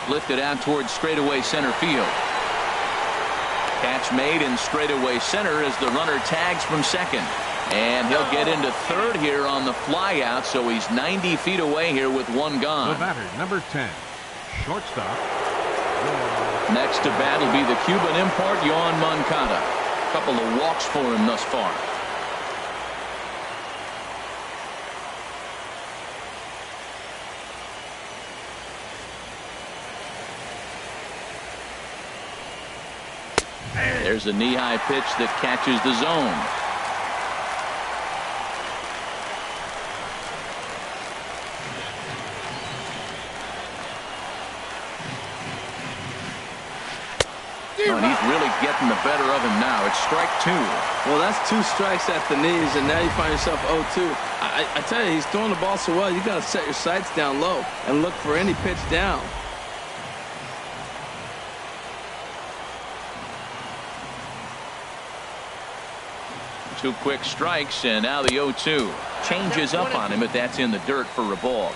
Lifted out towards straightaway center field. Catch made in straightaway center as the runner tags from second. And he'll get into third here on the fly out, so he's 90 feet away here with 1 gone. The batter, number 10, shortstop. Next to bat will be the Cuban import, Yoan Moncada. Couple of walks for him thus far. There's a knee-high pitch that catches the zone. and he's really getting the better of him now. It's strike 2. Well, that's 2 strikes at the knees, and now you find yourself 0-2. I tell you, he's throwing the ball so well, you got to set your sights down low and look for any pitch down. Two quick strikes, and now the 0-2. Changes up on him, but that's in the dirt for a ball.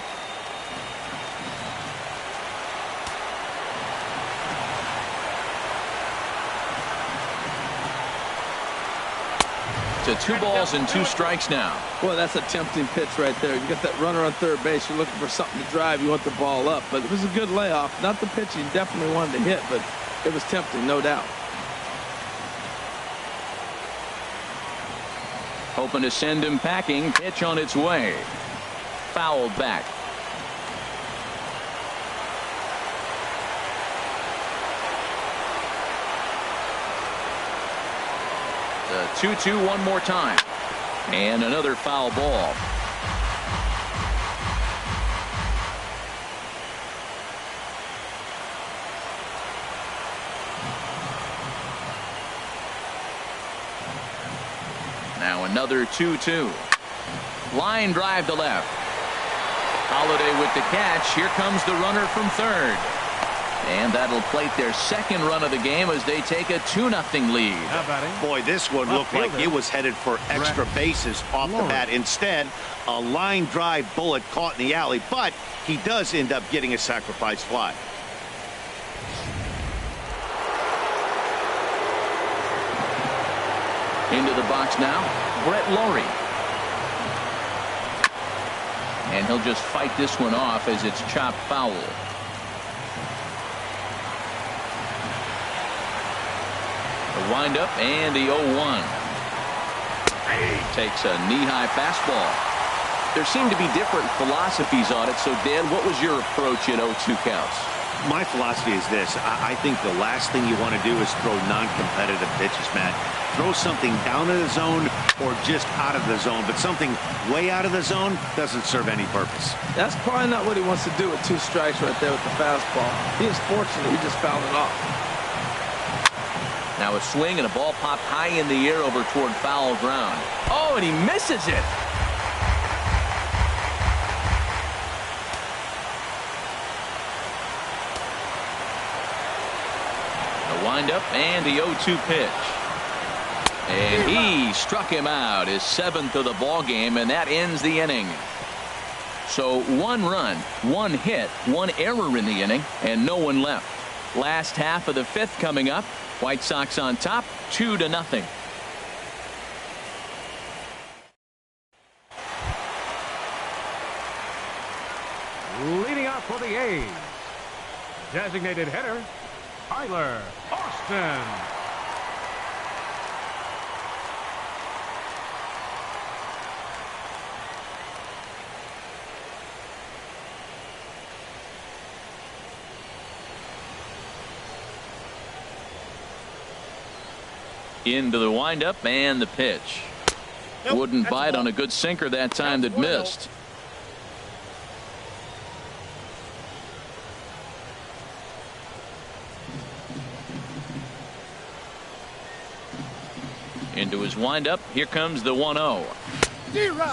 To 2 balls and 2 strikes now. Well, that's a tempting pitch right there. You got that runner on third base. You're looking for something to drive. You want the ball up. But it was a good layoff. Not the pitch you definitely wanted to hit, but it was tempting, no doubt. Hoping to send him packing. Pitch on its way. Fouled back. The 2-2 one more time. And another foul ball. Now another 2-2. Line drive to left. Holiday with the catch. Here comes the runner from third. And that'll plate their second run of the game as they take a 2-0 lead. Boy, this one looked like it was headed for extra bases off the bat. Instead, a line drive bullet caught in the alley, but he does end up getting a sacrifice fly. Into the box now, Brett Laurie. And he'll just fight this one off as it's chopped foul. The windup and the 0-1. Takes a knee-high fastball. There seem to be different philosophies on it. So, Dan, what was your approach at 0-2 counts? My philosophy is this. I think the last thing you want to do is throw non-competitive pitches, Matt. Throw something down in the zone or just out of the zone, but something way out of the zone doesn't serve any purpose. That's probably not what he wants to do with 2 strikes right there with the fastball. He is fortunate he just fouled it off. Now a swing and a ball popped high in the air over toward foul ground. Oh, and he misses it. The windup and the 0-2 pitch. And he struck him out, his 7th of the ball game, and that ends the inning. So 1 run, 1 hit, 1 error in the inning, and no one left. Last half of the 5th coming up. White Sox on top, 2-0. Leading off for the A's, designated hitter, Tyler Austin. Into the windup and the pitch. Nope, wouldn't bite on a good sinker that time that missed. Into his windup. Here comes the 1-0.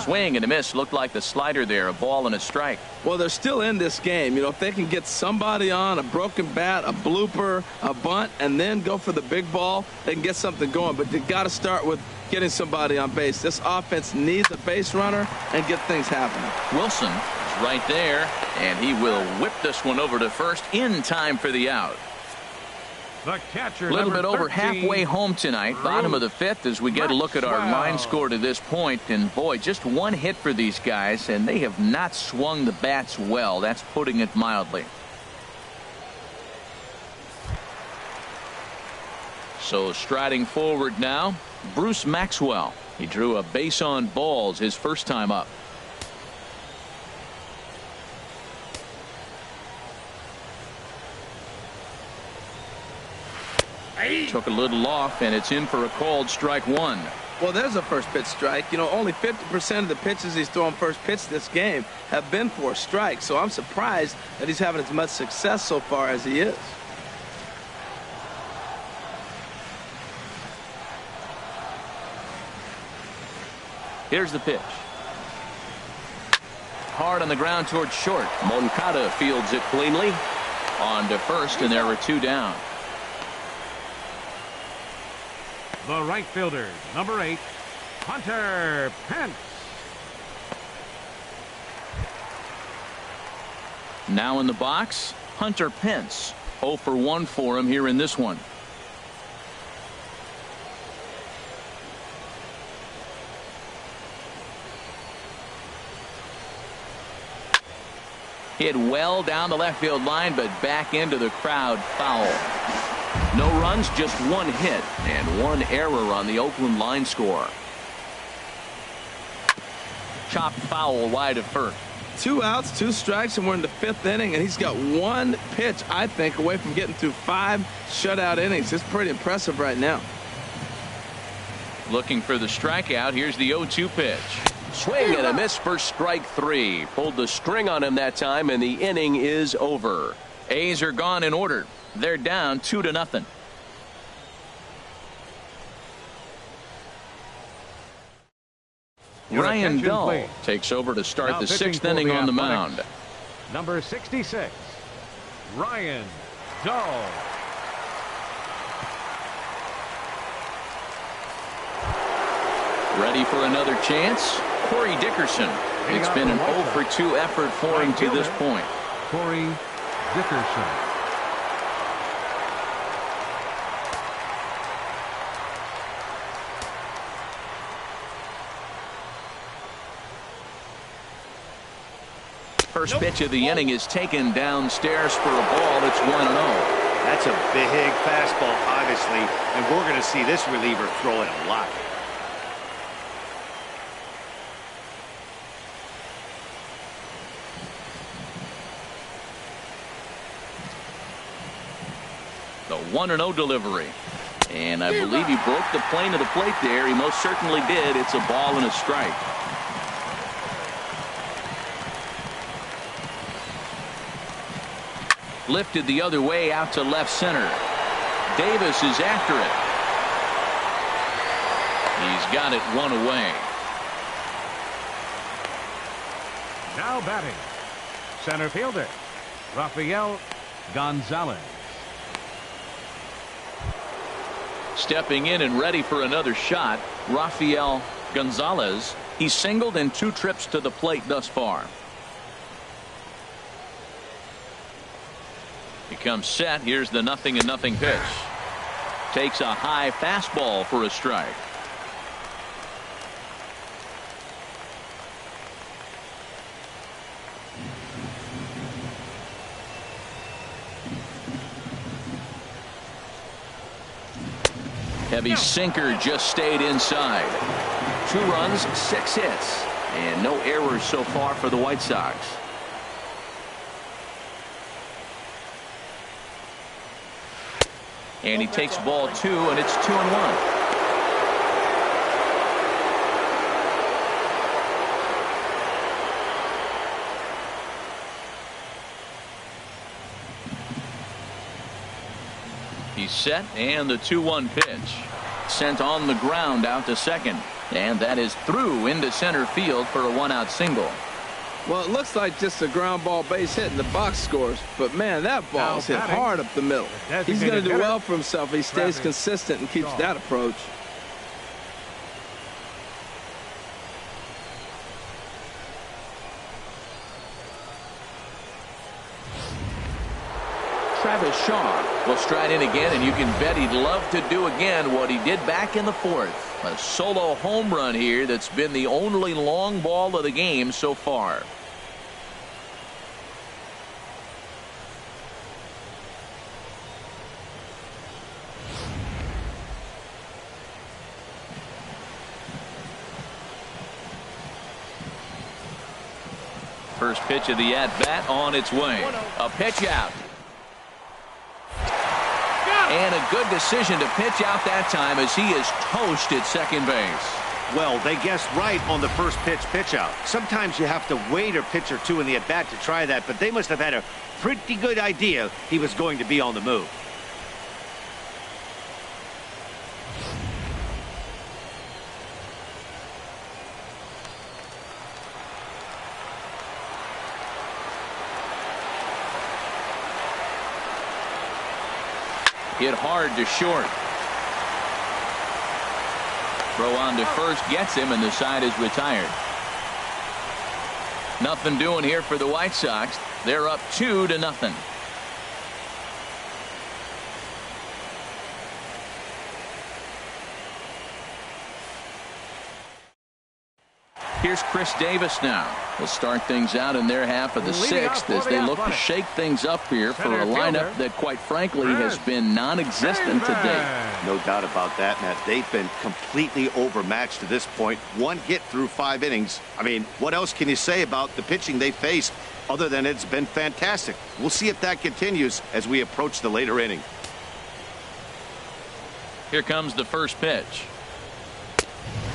Swing and a miss. Looked like the slider there. A ball and a strike. Well, they're still in this game. You know, if they can get somebody on, a broken bat, a blooper, a bunt, and then go for the big ball, they can get something going. But they've got to start with getting somebody on base. This offense needs a base runner and get things happening. Wilson is right there, and he will whip this one over to first in time for the out. The catcher, A little bit over 13, halfway home tonight, bottom of the 5th, as we get a look at our line score to this point. And boy, just 1 hit for these guys, and they have not swung the bats well. That's putting it mildly. So striding forward now, Bruce Maxwell. He drew a base on balls his first time up. Took a little off, and it's in for a called strike 1. Well, there's a first pitch strike. You know, only 50% of the pitches he's throwing first pitch this game have been for a strike. So I'm surprised that he's having as much success so far as he is. Here's the pitch. Hard on the ground towards short. Moncada fields it cleanly. On to first, and there were 2 down. The right fielder, number 8, Hunter Pence. Now in the box, Hunter Pence. 0 for 1 for him here in this one. Hit well down the left field line, but back into the crowd, foul. No runs, just 1 hit, and 1 error on the Oakland line score. Chopped foul wide of first. 2 outs, 2 strikes, and we're in the 5th inning, and he's got 1 pitch, I think, away from getting through 5 shutout innings. It's pretty impressive right now. Looking for the strikeout. Here's the 0-2 pitch. Swing and a miss for strike 3. Pulled the string on him that time, and the inning is over. A's are gone in order. They're down 2-0. Ryan Dull takes over to start the 6th inning on the mound. Number 66, Ryan Dull. Ready for another chance? Corey Dickerson. It's been an 0 for 2 effort for him to this point. Corey Dickerson. First pitch of the inning is taken downstairs for a ball. It's 1-0. That's a big fastball, obviously, and we're going to see this reliever throw it a lot. The 1-0 delivery. And I believe he broke the plane of the plate there. He most certainly did. It's a ball and a strike. Lifted the other way out to left center. Davis is after it. He's got it 1 away. Now batting, center fielder, Rafael Gonzalez. Stepping in and ready for another shot, Rafael Gonzalez. He's singled in 2 trips to the plate thus far. He comes set. Here's the 0-0 pitch. Takes a high fastball for a strike. Heavy sinker just stayed inside. 2 runs, 6 hits, and no errors so far for the White Sox. And he takes ball 2, and it's 2-1. He's set, and the 2-1 pitch. Sent on the ground out to second. And that is through into center field for a 1-out single. Well, it looks like just a ground ball base hit in the box scores, but man, that ball's hit hard up the middle. He's going to do well for himself if he stays consistent and keeps that approach. Travis Shaw will stride in again, and you can bet he'd love to do again what he did back in the 4th. A solo home run here that's been the only long ball of the game so far. First pitch of the at-bat on its way. A pitch out. And a good decision to pitch out that time as he is toast at second base. Well, they guessed right on the first pitch out. Sometimes you have to wait a pitch or 2 in the at-bat to try that, but they must have had a pretty good idea he was going to be on the move. Hit hard to short. Throw on to first gets him, and the side is retired. Nothing doing here for the White Sox. They're up 2-0. Here's Chris Davis now. They'll start things out in their half of the sixth as they look to shake things up here for a lineup that, quite frankly, has been non-existent today. No doubt about that, Matt. They've been completely overmatched to this point. One hit through 5 innings. I mean, what else can you say about the pitching they faced other than it's been fantastic? We'll see if that continues as we approach the later inning. Here comes the first pitch.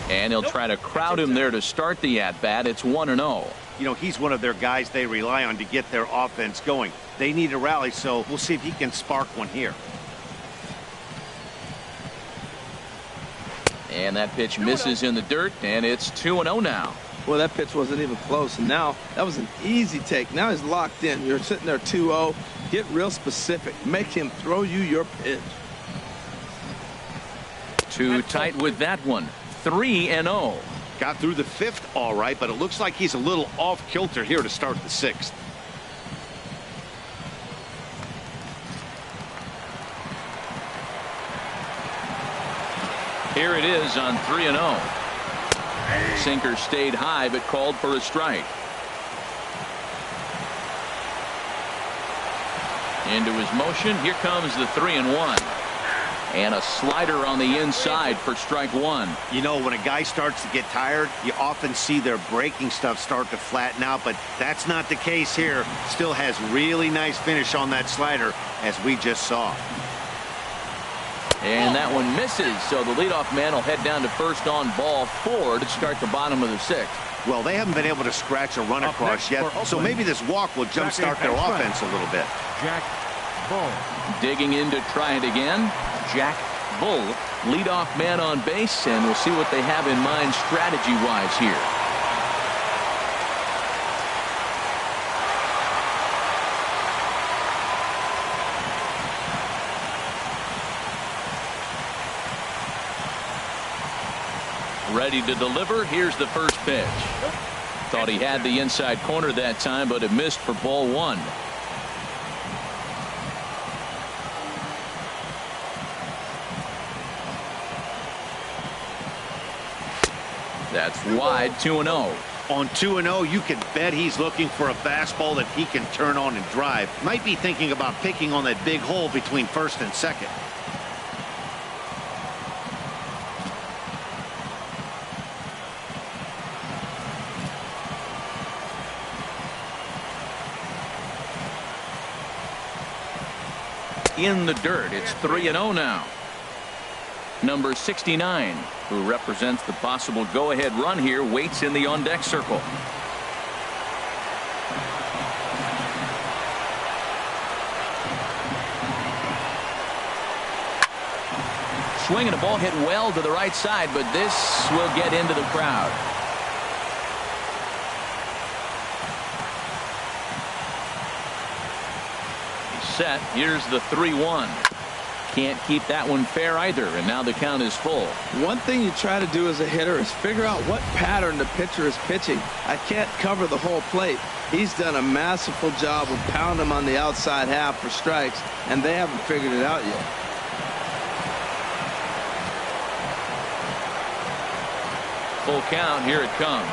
And he'll try to crowd him there to start the at-bat. It's 1-0. You know, he's one of their guys they rely on to get their offense going. They need a rally, so we'll see if he can spark one here. And that pitch misses in the dirt, and it's 2-0 now. Well, that pitch wasn't even close, and now that was an easy take. Now he's locked in. You're sitting there 2-0. Get real specific. Make him throw you your pitch. Too tight with that one. 3-0. Got through the 5th all right, but it looks like he's a little off kilter here to start the 6th. Here it is on 3-0. Sinker stayed high but called for a strike. Into his motion. Here comes the 3-1. And a slider on the inside for strike 1. You know, when a guy starts to get tired, you often see their breaking stuff start to flatten out, but that's not the case here. Still has really nice finish on that slider, as we just saw. And that one misses, so the leadoff man will head down to first on ball 4 to start the bottom of the 6th. Well, they haven't been able to scratch a run across yet, so maybe this walk will jumpstart their offense a little bit. Jack Bull. Digging in to try it again. Jack Bull, leadoff man on base, and we'll see what they have in mind strategy-wise here. Ready to deliver. Here's the first pitch. Thought he had the inside corner that time, but it missed for ball 1. That's wide. 2-0. On 2-0, you can bet he's looking for a fastball that he can turn on and drive. Might be thinking about picking on that big hole between first and second. In the dirt. It's 3-0 now. Number 69, who represents the possible go-ahead run here, waits in the on-deck circle. Swinging a ball hit well to the right side, but this will get into the crowd. He's set. Here's the 3-1. Can't keep that one fair either, and now the count is full. One thing you try to do as a hitter is figure out what pattern the pitcher is pitching. I can't cover the whole plate. He's done a masterful job of pounding him on the outside half for strikes, and they haven't figured it out yet. Full count. Here it comes.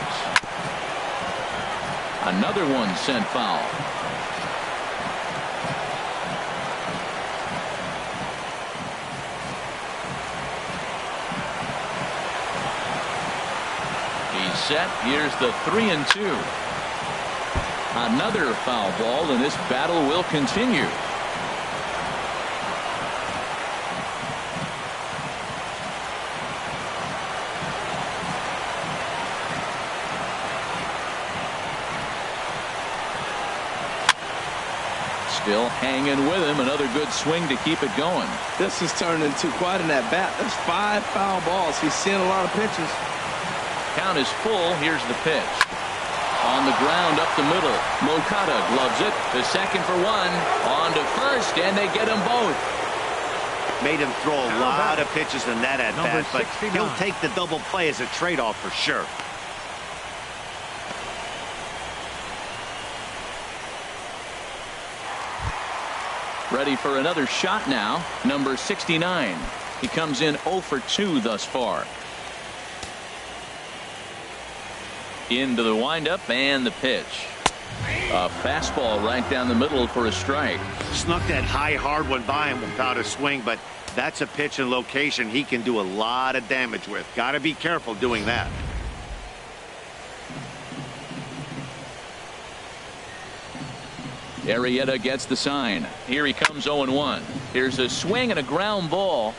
Another one sent foul. Set. Here's the 3-2. Another foul ball, and this battle will continue. Still hanging with him. Another good swing to keep it going. This has turned into quite an at-bat. That's 5 foul balls. He's seeing a lot of pitches. Count is full. Here's the pitch. On the ground up the middle. Moncada gloves it. The second for 1. On to first, and they get them both. Made him throw a lot of pitches in that at-bat, but 69. he'll take the double play as a trade-off for sure. Ready for another shot now. Number 69. He comes in 0 for 2 thus far. Into the windup and the pitch. A fastball right down the middle for a strike. Snuck that high, hard one by him without a swing, but that's a pitch and location he can do a lot of damage with. Got to be careful doing that. Arrieta gets the sign. Here he comes 0-1. Here's a swing and a ground ball.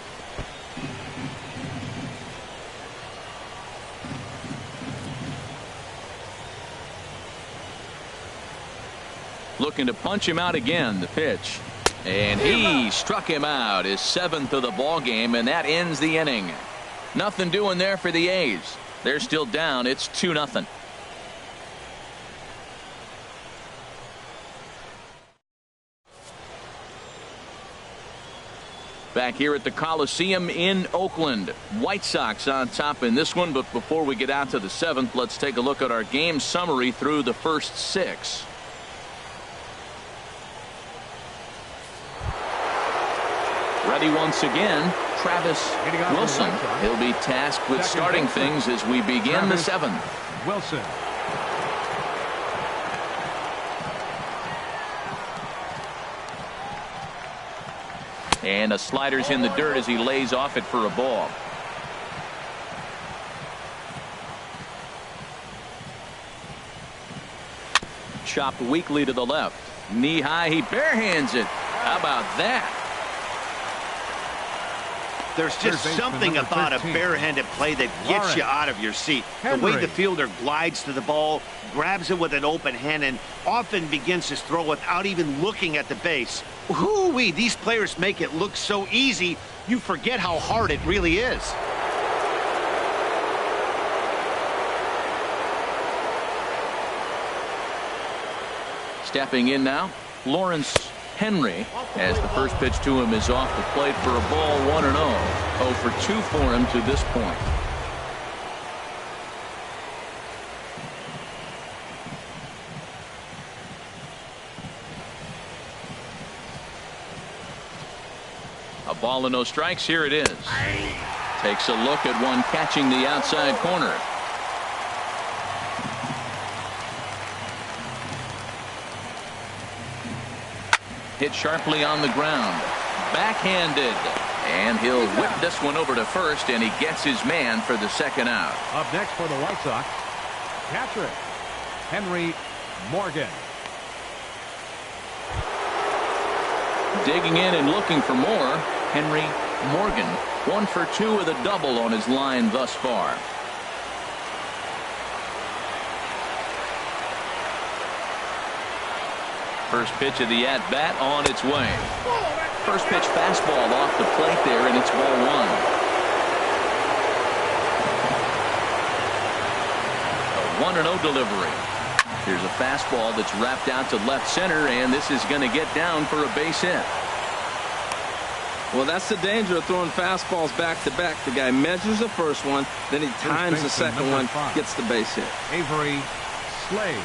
Looking to punch him out again. The pitch. And he struck him out. His 7th of the ball game, and that ends the inning. Nothing doing there for the A's. They're still down. It's 2-0. Back here at the Coliseum in Oakland. White Sox on top in this one, but before we get out to the 7th, let's take a look at our game summary through the first 6. Ready once again, Travis Wilson. He'll be tasked with starting things as we begin the 7th. Wilson. And a slider's in the dirt as he lays off it for a ball. Chopped weakly to the left. Knee high, he barehands it. How about that? There's just something about a barehanded play that gets you out of your seat. The way the fielder glides to the ball, grabs it with an open hand, and often begins his throw without even looking at the base. Whoo-wee, these players make it look so easy, you forget how hard it really is. Stepping in now, Lawrence Henry, as the first pitch to him is off the plate for a ball. 1-0. 0 for 2 for him to this point. A ball and no strikes. Here it is. Takes a look at one catching the outside corner. Hit sharply on the ground. Backhanded. And he'll whip this one over to first, and he gets his man for the 2nd out. Up next for the White Sox, catcher Henry Morgan. Digging in and looking for more. Henry Morgan. 1 for 2 with a double on his line thus far. First pitch of the at-bat on its way. First pitch fastball off the plate there, and it's ball 1. A 1-0 delivery. Here's a fastball that's wrapped out to left center, and this is going to get down for a base hit. Well, that's the danger of throwing fastballs back-to-back. The guy measures the first one, then he times the second one, gets the base hit. Avery Slade.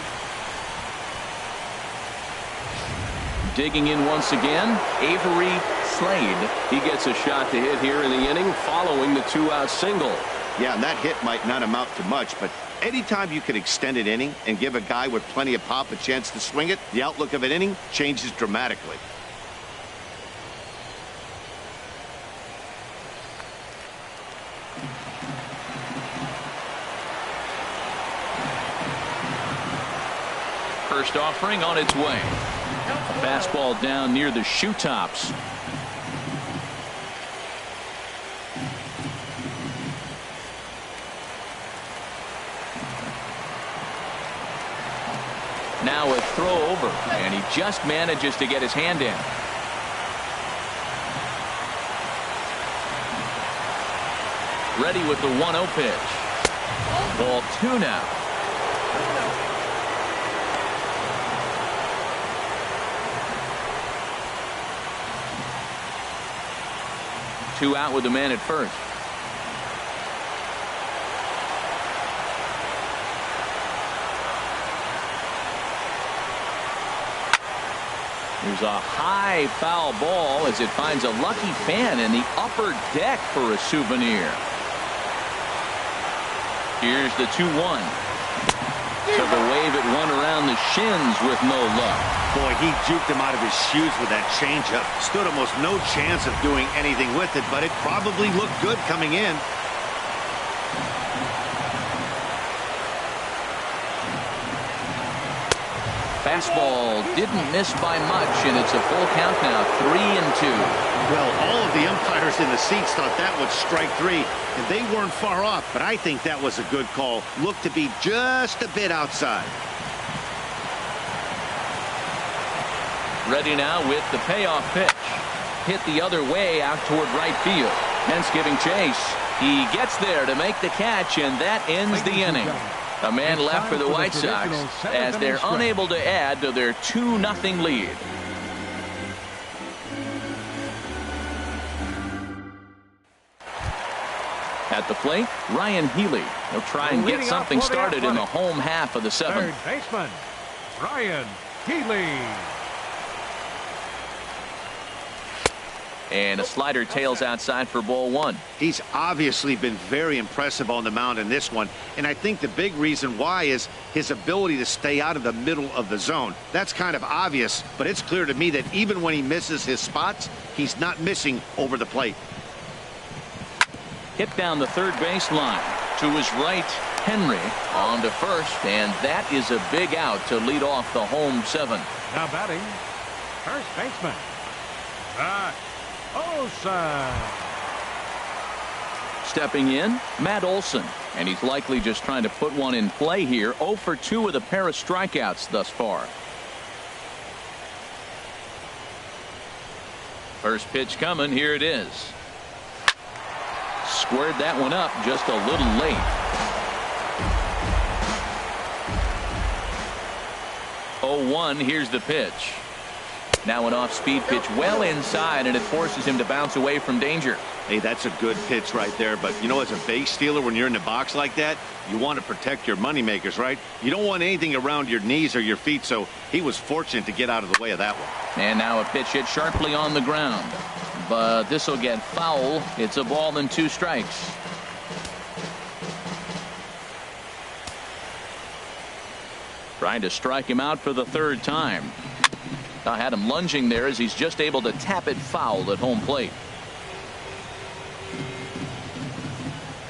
Digging in once again, Avery Slade. He gets a shot to hit here in the inning following the 2-out single. Yeah, and that hit might not amount to much, but anytime you can extend an inning and give a guy with plenty of pop a chance to swing it, the outlook of an inning changes dramatically. First offering on its way. A fastball down near the shoe tops. Now a throw over, and he just manages to get his hand in. Ready with the 1-0 pitch. Ball 2 now. 2 out with the man at first. There's a high foul ball as it finds a lucky fan in the upper deck for a souvenir. Here's the 2-1. Took a wave at one around the shins with no luck. Boy, he juked him out of his shoes with that changeup. Stood almost no chance of doing anything with it, but it probably looked good coming in. Fastball didn't miss by much, and it's a full count now, 3-2. Well, all of the umpires in the seats thought that was strike 3, and they weren't far off, but I think that was a good call. Looked to be just a bit outside. Ready now with the payoff pitch. Hit the other way out toward right field. Hence giving chase. He gets there to make the catch, and that ends the inning. A man left for the White Sox as they're unable to add to their 2-0 lead. At the plate, Ryan Healy. He'll try and get something started in the home half of the 7th. Third baseman, Ryan Healy. And a slider tails outside for ball 1. He's obviously been very impressive on the mound in this one, and I think the big reason why is his ability to stay out of the middle of the zone. That's kind of obvious, but it's clear to me that even when he misses his spots, he's not missing over the plate. Hit down the third base line. To his right, Henry on to first, and that is a big out to lead off the home 7. Now batting, first baseman, Olsen. Stepping in, Matt Olson, and he's likely just trying to put one in play here. 0 for 2 with a pair of strikeouts thus far. First pitch coming. Here it is. Squared that one up just a little late. 0-1. Here's the pitch. Now an off-speed pitch well inside, and it forces him to bounce away from danger. Hey, that's a good pitch right there, but you know, as a base stealer, when you're in the box like that, you want to protect your moneymakers, right? You don't want anything around your knees or your feet, so he was fortunate to get out of the way of that one. And now a pitch hit sharply on the ground, but this will get foul. It's a ball and 2 strikes. Trying to strike him out for the 3rd time. I had him lunging there as he's just able to tap it foul at home plate.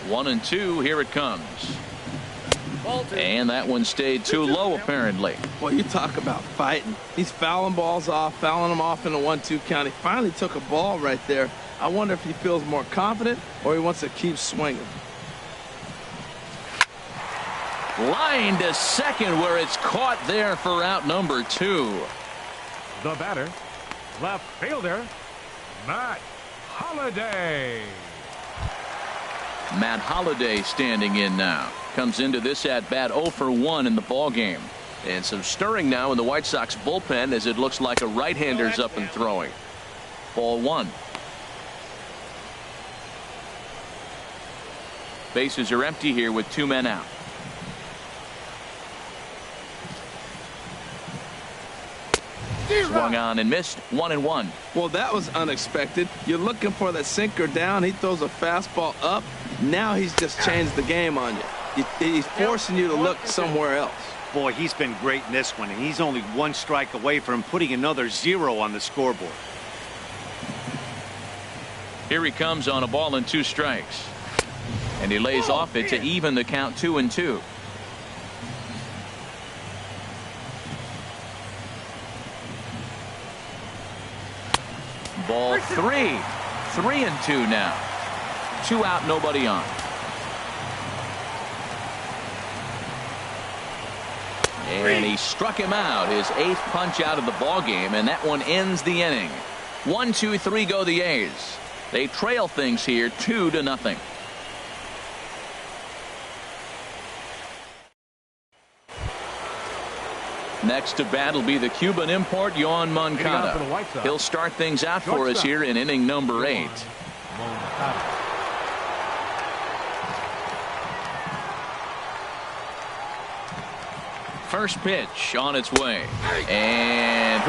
1-2. Here it comes. And that one stayed too low, apparently. Well, you talk about fighting. He's fouling balls off, fouling them off in the 1-2 count. He finally took a ball right there. I wonder if he feels more confident or he wants to keep swinging. Line to second, where it's caught there for out number 2. The batter, left fielder, Matt Holliday. Matt Holliday standing in now. Comes into this at bat 0 for 1 in the ball game. And some stirring now in the White Sox bullpen as it looks like a right-hander's up and throwing. Ball 1. Bases are empty here with 2 men out. Swung on and missed. 1-1. Well, that was unexpected. You're looking for that sinker down. He throws a fastball up. Now he's just changed the game on you. He's forcing you to look somewhere else. Boy, he's been great in this one, and he's only 1 strike away from putting another 0 on the scoreboard. Here he comes on a ball and 2 strikes. And he lays off it to even the count 2-2. Ball 3. 3-2 now. 2 out, nobody on. And he struck him out, his 8th punch out of the ball game, and that one ends the inning. 1-2-3 go the A's. They trail things here 2-0. Next to bat will be the Cuban import, Yoan Moncada. He'll start things out for us here in inning number 8. First pitch on its way. And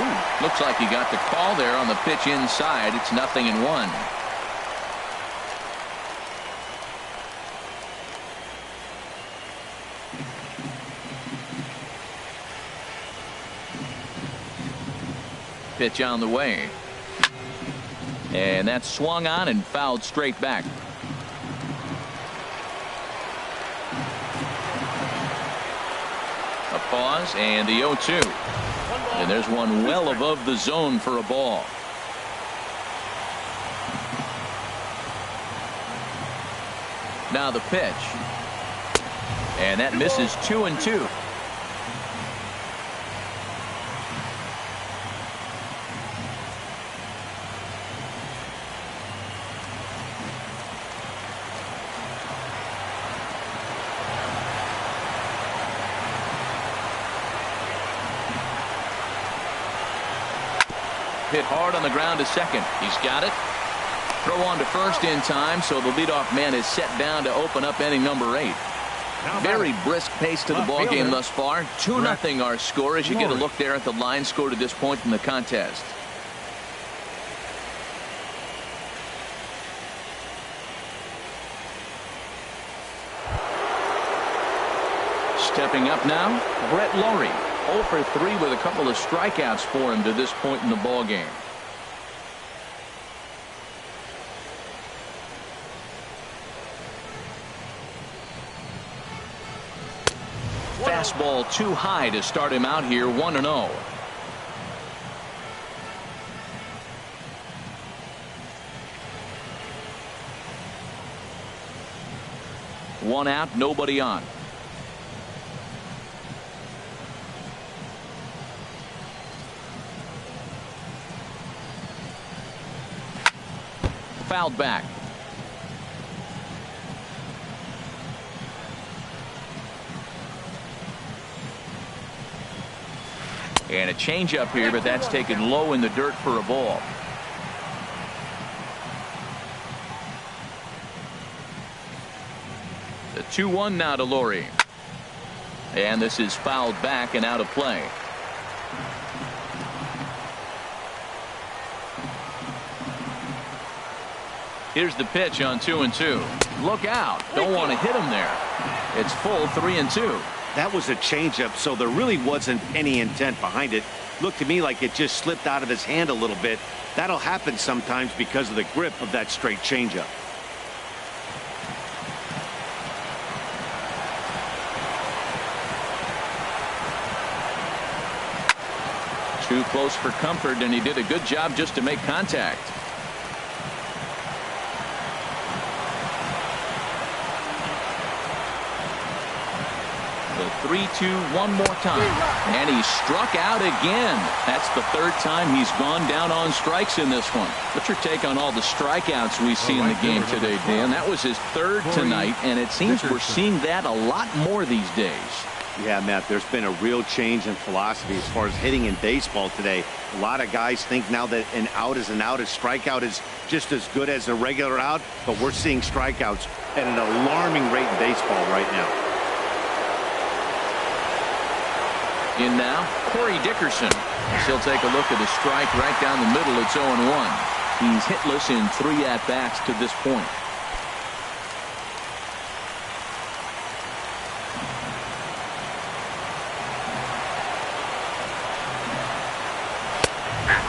looks like he got the call there on the pitch inside. It's 0-1. Pitch on the way. And that's swung on and fouled straight back. A pause and the 0-2. And there's one well above the zone for a ball. Now the pitch. And that misses 2-2. Hit hard on the ground to second. He's got it. Throw on to first in time, so the leadoff man is set down to open up inning number 8. Very brisk pace to the ball game thus far. 2-0 our score as you get a look there at the line score to this point in the contest. Stepping up now, Brett Laurie. 0 for 3 with a couple of strikeouts for him to this point in the ball game. Fastball too high to start him out here. 1-0. One out, nobody on. Fouled back. And a changeup here, but that's taken low in the dirt for a ball. The 2-1 now to Laurie. And this is fouled back and out of play. Here's the pitch on 2-2. Look out. Don't want to hit him there. It's full 3-2. That was a changeup, so there really wasn't any intent behind it. Looked to me like it just slipped out of his hand a little bit. That'll happen sometimes because of the grip of that straight changeup. Too close for comfort, and he did a good job just to make contact. The 3-2 one more time, and he struck out again. That's the third time he's gone down on strikes in this one. What's your take on all the strikeouts we see in the game today, Dan? That was his third tonight, and it seems we're seeing that a lot more these days. Yeah, Matt, there's been a real change in philosophy as far as hitting in baseball today. A lot of guys think now that an out is an out, a strikeout is just as good as a regular out, but we're seeing strikeouts at an alarming rate in baseball right now. In now, Corey Dickerson. He'll take a look at a strike right down the middle. It's 0-1. He's hitless in 3 at-bats to this point.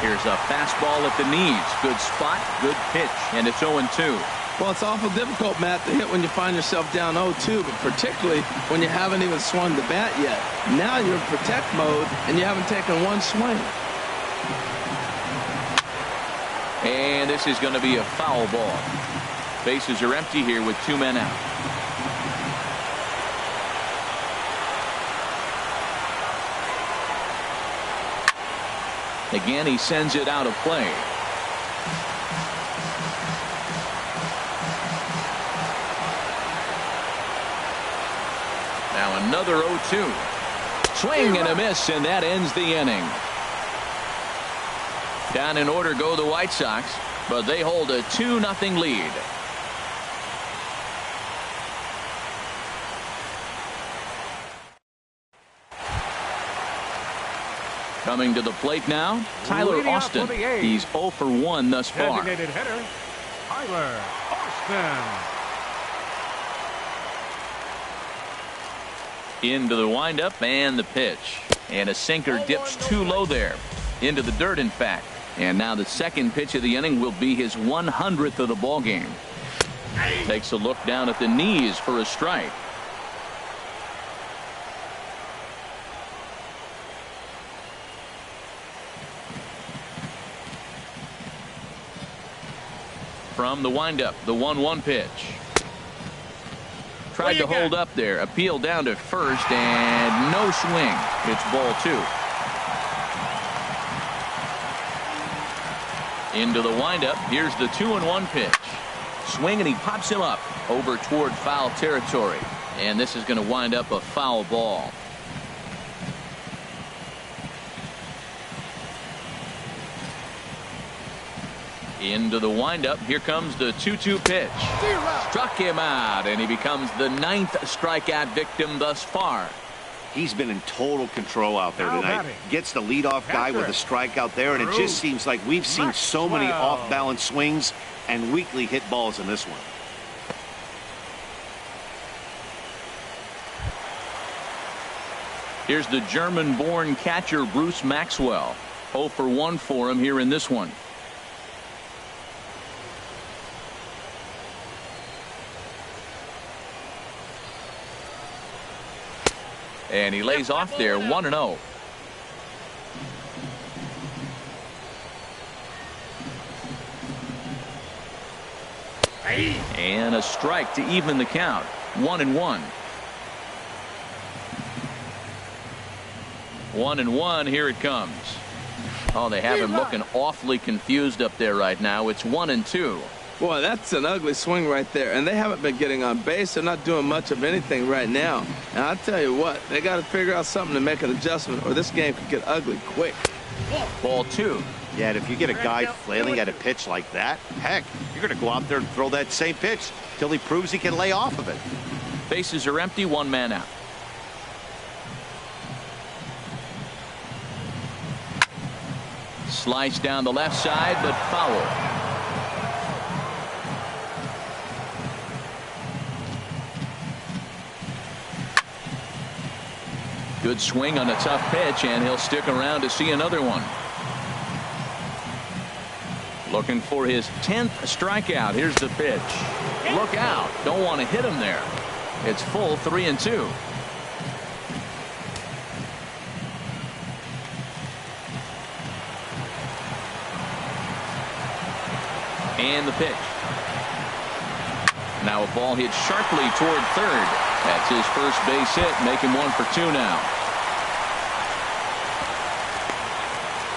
Here's a fastball at the knees. Good spot, good pitch, and it's 0-2. Well, it's awful difficult, Matt, to hit when you find yourself down 0-2, but particularly when you haven't even swung the bat yet. Now you're in protect mode, and you haven't taken one swing. And this is going to be a foul ball. Bases are empty here with 2 men out. Again, he sends it out of play. Now another 0-2. Swing and a miss, and that ends the inning. Down in order go the White Sox. but they hold a 2-0 lead. Coming to the plate now, Tyler Leading off Austin. for the A's. He's 0 for 1 thus far. Designated hitter, Tyler Austin. Into the windup and the pitch. And a sinker dips too low there. Into the dirt, in fact. And now the second pitch of the inning will be his 100th of the ball game. Takes a look down at the knees for a strike. From the windup, the 1-1 pitch. Tried to hold up there. Appeal down to first and no swing. It's ball 2. Into the windup. Here's the 2-1 pitch. Swing and he pops him up over toward foul territory. And this is going to wind up a foul ball. Into the windup. Here comes the 2-2 pitch. Struck him out, and he becomes the 9th strikeout victim thus far. He's been in total control out there Now tonight. batting. Gets the leadoff guy with a strikeout there, and it just seems like we've seen so many Maxwell. off-balance swings and weakly hit balls in this one. Here's the German-born catcher Bruce Maxwell. 0 for 1 for him here in this one. And he lays off there 1-0. And a strike to even the count. 1-1. 1-1. Here it comes. Oh, they have him looking awfully confused up there right now. It's 1-2. Boy, that's an ugly swing right there. And they haven't been getting on base. They're not doing much of anything right now. And I'll tell you what, they got to figure out something to make an adjustment, or this game could get ugly quick. Ball 2. Yeah, and if you get a guy flailing at a pitch like that, heck, you're going to go out there and throw that same pitch till he proves he can lay off of it. Bases are empty, 1 man out. Slice down the left side, but foul. Good swing on a tough pitch, and he'll stick around to see another one. Looking for his 10th strikeout. Here's the pitch. Look out. Don't want to hit him there. It's full 3-2. And the pitch. Now a ball hit sharply toward third. That's his first base hit, making 1 for 2 now.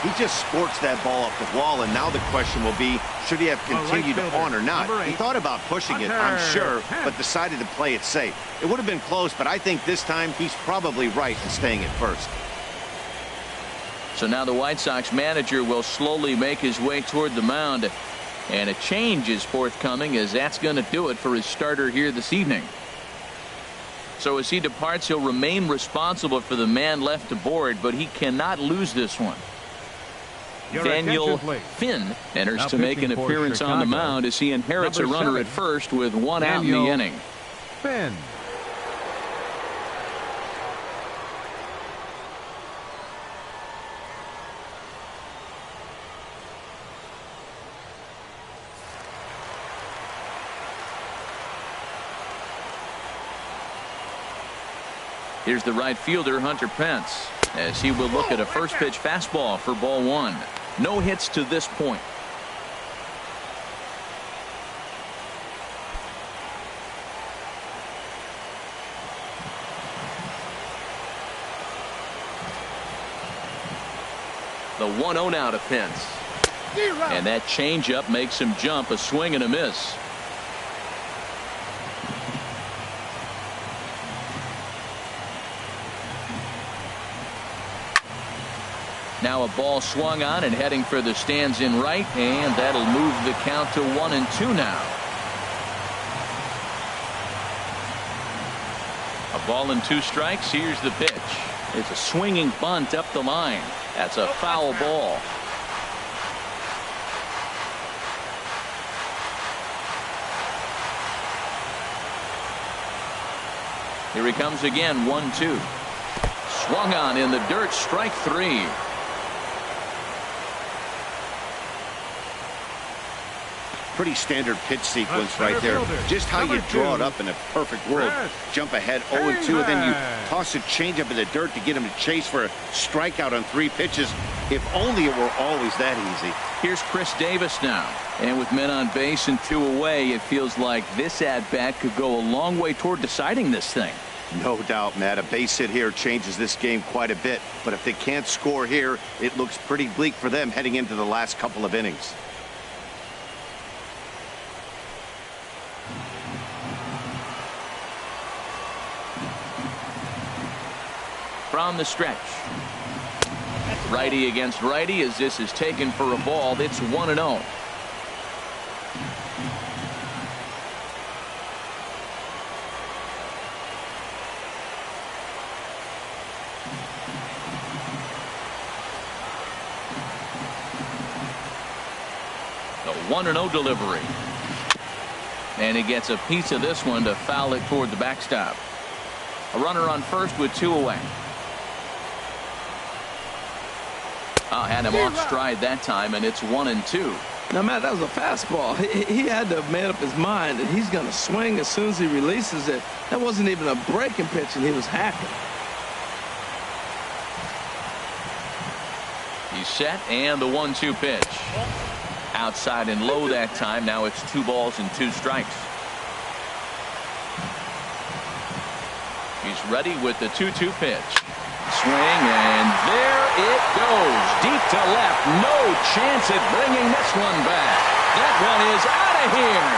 He just sports that ball up the wall, and now the question will be, should he have continued on or not? He thought about pushing it, I'm sure, but decided to play it safe. It would have been close, but I think this time he's probably right in staying at first. So now the White Sox manager will slowly make his way toward the mound. And a change is forthcoming, as that's going to do it for his starter here this evening. So as he departs, he'll remain responsible for the man left to board, but he cannot lose this one. Your Daniel attention, please. Finn enters Now to make an pitching for appearance on the Chicago. mound as he inherits a Number runner 7, at first with 1 out in the Daniel inning. Finn. Here's the right fielder, Hunter Pence, as he will look at a first pitch fastball for ball 1. No hits to this point. The 1-0 now to Pence. And that changeup makes him jump. A swing and a miss. Now a ball swung on and heading for the stands in right, and that'll move the count to 1-2 now. A ball and 2 strikes. Here's the pitch. It's a swinging bunt up the line. That's a foul ball. Here he comes again, 1-2. Swung on in the dirt, strike 3. Pretty standard pitch sequence right there. Just how you draw it up in a perfect world. Jump ahead 0-2, and then you toss a changeup in the dirt to get him to chase for a strikeout on 3 pitches. If only it were always that easy. Here's Chris Davis now. And with men on base and 2 away, it feels like this at-bat could go a long way toward deciding this thing. No doubt, Matt. A base hit here changes this game quite a bit. But if they can't score here, it looks pretty bleak for them heading into the last couple of innings. From the stretch. Righty against righty as this is taken for a ball. It's 1-0. The 1-0 delivery. And he gets a piece of this one to foul it toward the backstop. A runner on first with 2 away. Had him off stride that time, and it's 1-2. Now, Matt, that was a fastball. He had to have made up his mind that he's going to swing as soon as he releases it. That wasn't even a breaking pitch, and he was hacking. He's set, and the 1-2 pitch. Outside and low that time. Now it's 2 balls and 2 strikes. He's ready with the 2-2 pitch. Swing, and there it goes. Deep to left. No chance at bringing this one back. That one is out of here.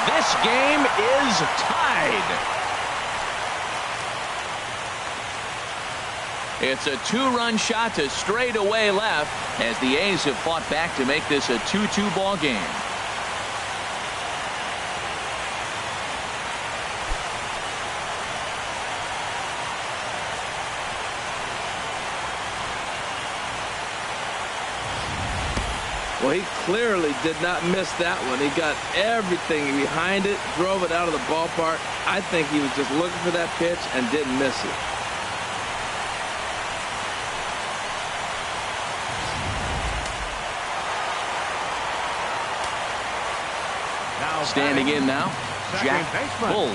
This game is tied. It's a 2-run shot to straightaway left as the A's have fought back to make this a 2-2 ball game. Well, he clearly did not miss that one. He got everything behind it, drove it out of the ballpark. I think he was just looking for that pitch and didn't miss it. Standing in now, Jack Bull,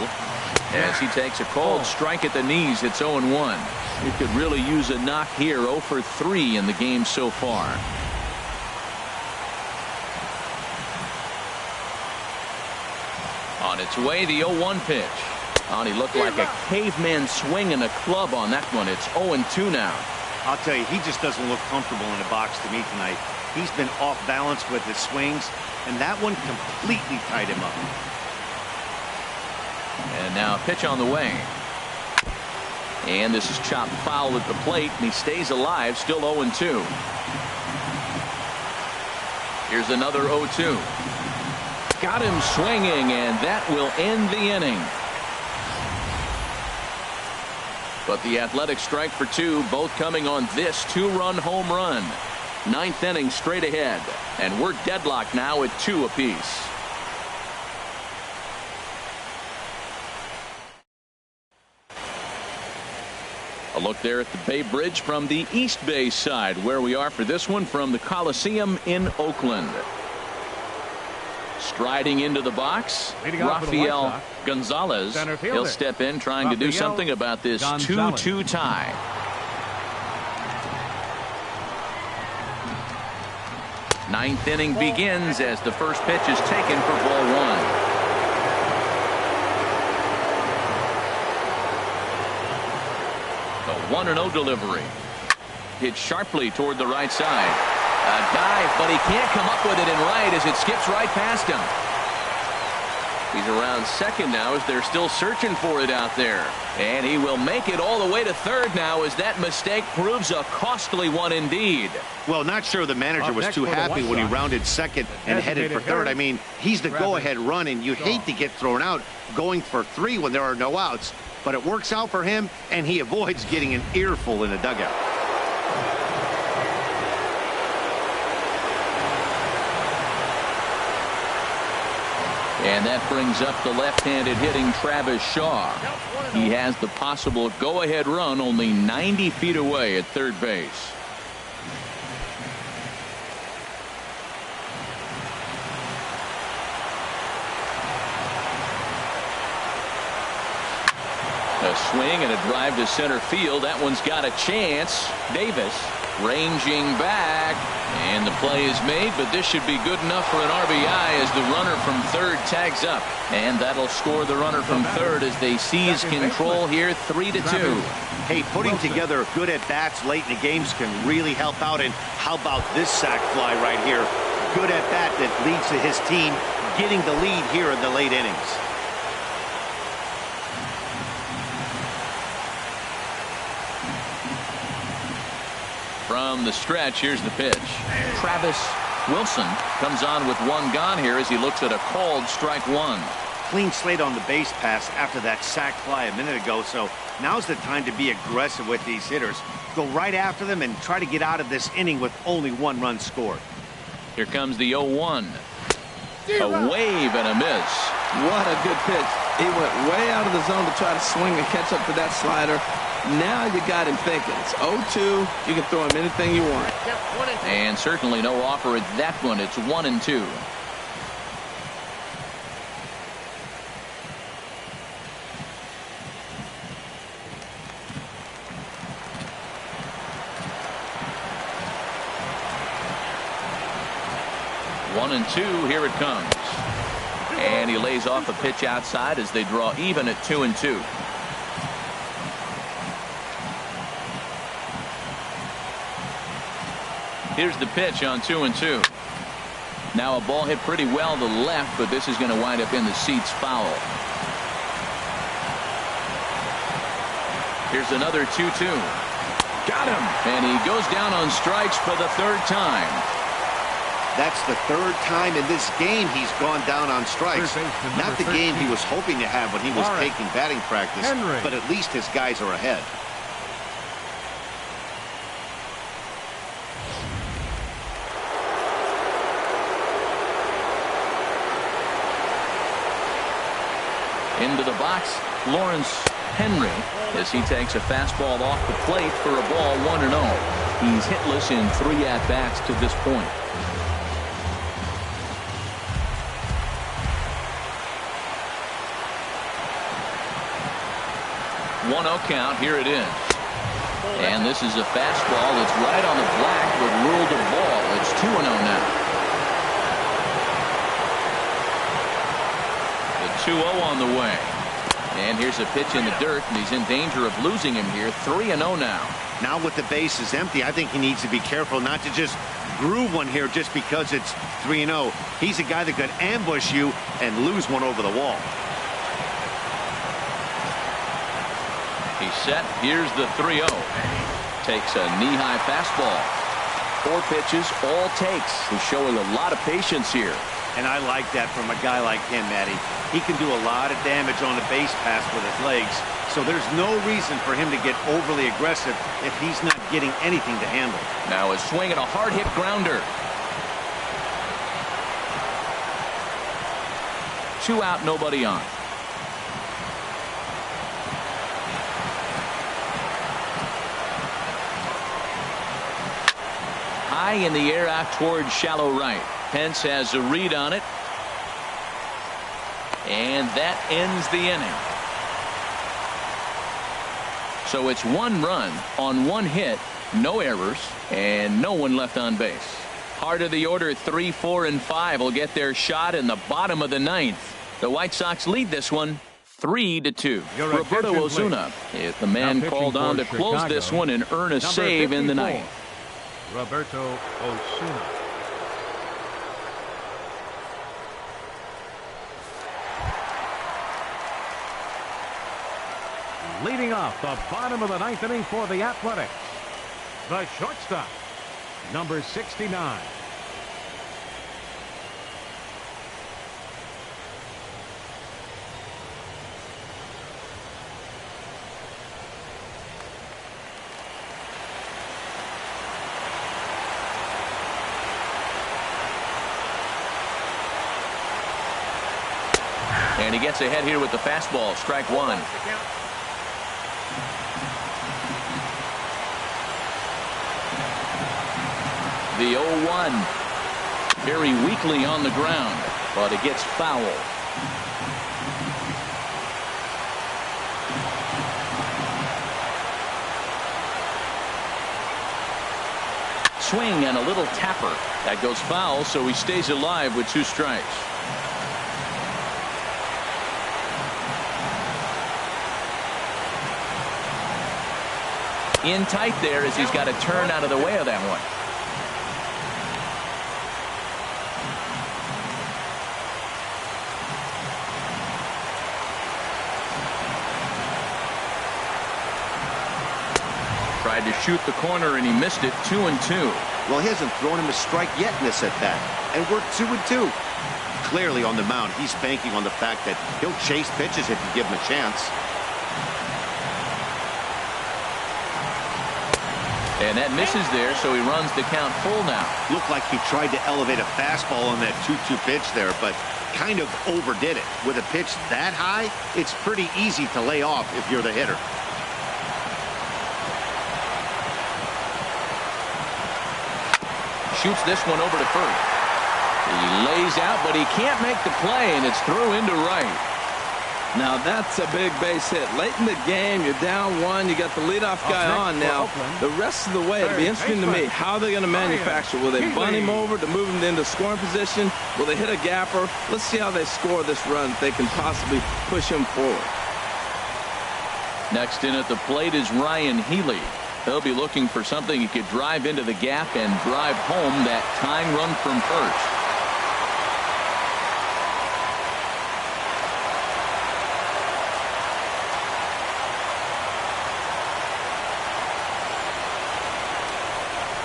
as he takes a cold strike at the knees. It's 0-1. He could really use a knock here. 0 for 3 in the game so far. On its way, the 0-1 pitch. He looked like a caveman swinging a club on that one. It's 0-2 now. I'll tell you, he just doesn't look comfortable in the box to me tonight. He's been off balance with his swings, and that one completely tied him up. And now a pitch on the way. And this is chopped foul at the plate, and he stays alive, still 0-2. Here's another 0-2. Got him swinging, and that will end the inning. But the Athletics strike for 2, both coming on this 2-run home run. 9th inning straight ahead, and we're deadlocked now at 2 apiece. A look there at the Bay Bridge from the East Bay side, where we are for this one from the Coliseum in Oakland. Striding into the box, Rafael Gonzalez. He'll step in trying to do something about this 2-2 tie. Ninth inning begins as the first pitch is taken for ball 1. The 1-0 delivery. Hit sharply toward the right side. A dive, but he can't come up with it in right as it skips right past him. He's around second now as they're still searching for it out there. And he will make it all the way to third now as that mistake proves a costly one indeed. Well, not sure the manager was too happy when he rounded second and headed for third. I mean, he's the go-ahead run, and you hate to get thrown out going for 3 when there are no outs. But it works out for him, and he avoids getting an earful in the dugout. And that brings up the left-handed hitting Travis Shaw. He has the possible go-ahead run only 90 feet away at third base. A swing and a drive to center field. That one's got a chance. Davis ranging back, and the play is made, but this should be good enough for an RBI as the runner from third tags up, and that'll score the runner from third as they seize control here 3-2. Hey, putting together good at bats late in the games can really help out. And how about this sac fly right here? Good at bat that leads to his team getting the lead here in the late innings. From the stretch, here's the pitch. Travis Wilson comes on with 1 gone here as he looks at a called strike 1. Clean slate on the base pass after that sac fly a minute ago, so now's the time to be aggressive with these hitters. Go right after them and try to get out of this inning with only 1 run scored. Here comes the 0-1. A wave and a miss. What a good pitch. He went way out of the zone to try to swing and catch up to that slider. Now you got him thinking. It's 0-2. You can throw him anything you want. And certainly no offer at that one. It's 1-2. One and two. Here it comes. And he lays off a pitch outside as they draw even at 2-2. Here's the pitch on 2-2. Now a ball hit pretty well to the left, but this is going to wind up in the seats foul. Here's another 2-2. Got him. And he goes down on strikes for the 3rd time. That's the 3rd time in this game he's gone down on strikes. Not the game he was hoping to have when he was taking batting practice, but at least his guys are ahead. Into the box, Lawrence Henry, as he takes a fastball off the plate for a ball 1-0. He's hitless in 3 at-bats to this point. 1-0 count. Here it is. And this is a fastball that's right on the black, but ruled a ball. It's 2-0 now. The 2-0 on the way. And here's a pitch in the dirt, and he's in danger of losing him here. 3-0 now. Now with the bases empty, I think he needs to be careful not to just groove one here just because it's 3-0. He's a guy that could ambush you and lose one over the wall. He's set. Here's the 3-0. Takes a knee-high fastball. 4 pitches, all takes. He's showing a lot of patience here. And I like that from a guy like him, Matty. He can do a lot of damage on the base pass with his legs. So there's no reason for him to get overly aggressive if he's not getting anything to handle. Now a swing and a hard-hit grounder. 2 out, nobody on. High in the air out towards shallow right. Pence has a read on it. And that ends the inning. So it's 1 run on 1 hit, no errors, and no one left on base. Heart of the order, 3, 4, and 5 will get their shot in the bottom of the 9th. The White Sox lead this one 3-2. Roberto Osuna is the man called on to close this one and earn a save in the 9th. Roberto Osuna. out the bottom of the ninth inning for the Athletics. The shortstop, number 69. And he gets ahead here with the fastball. Strike one. The 0-1. Very weakly on the ground, but it gets foul. Swing and a little tapper. That goes foul, so he stays alive with 2 strikes. In tight there as he's got to turn out of the way of that one. Tried to shoot the corner and he missed it. 2-2. Well, he hasn't thrown him a strike yet in this at-bat, and we're 2-2. Clearly on the mound, he's banking on the fact that he'll chase pitches if you give him a chance. And that misses there, so he runs the count full now. Looked like he tried to elevate a fastball on that 2-2 pitch there, but kind of overdid it. With a pitch that high, it's pretty easy to lay off if you're the hitter. Shoots this one over to first. He lays out, but he can't make the play, and it's through into right. Now that's a big base hit. Late in the game, you're down 1. You got the leadoff guy on now. The rest of the way, it'll be interesting to me how they're going to manufacture. Will they bunt him over to move him into scoring position? Will they hit a gapper? Let's see how they score this run if they can possibly push him forward. Next in at the plate is Ryan Healy. He'll be looking for something he could drive into the gap and drive home that tying run from first.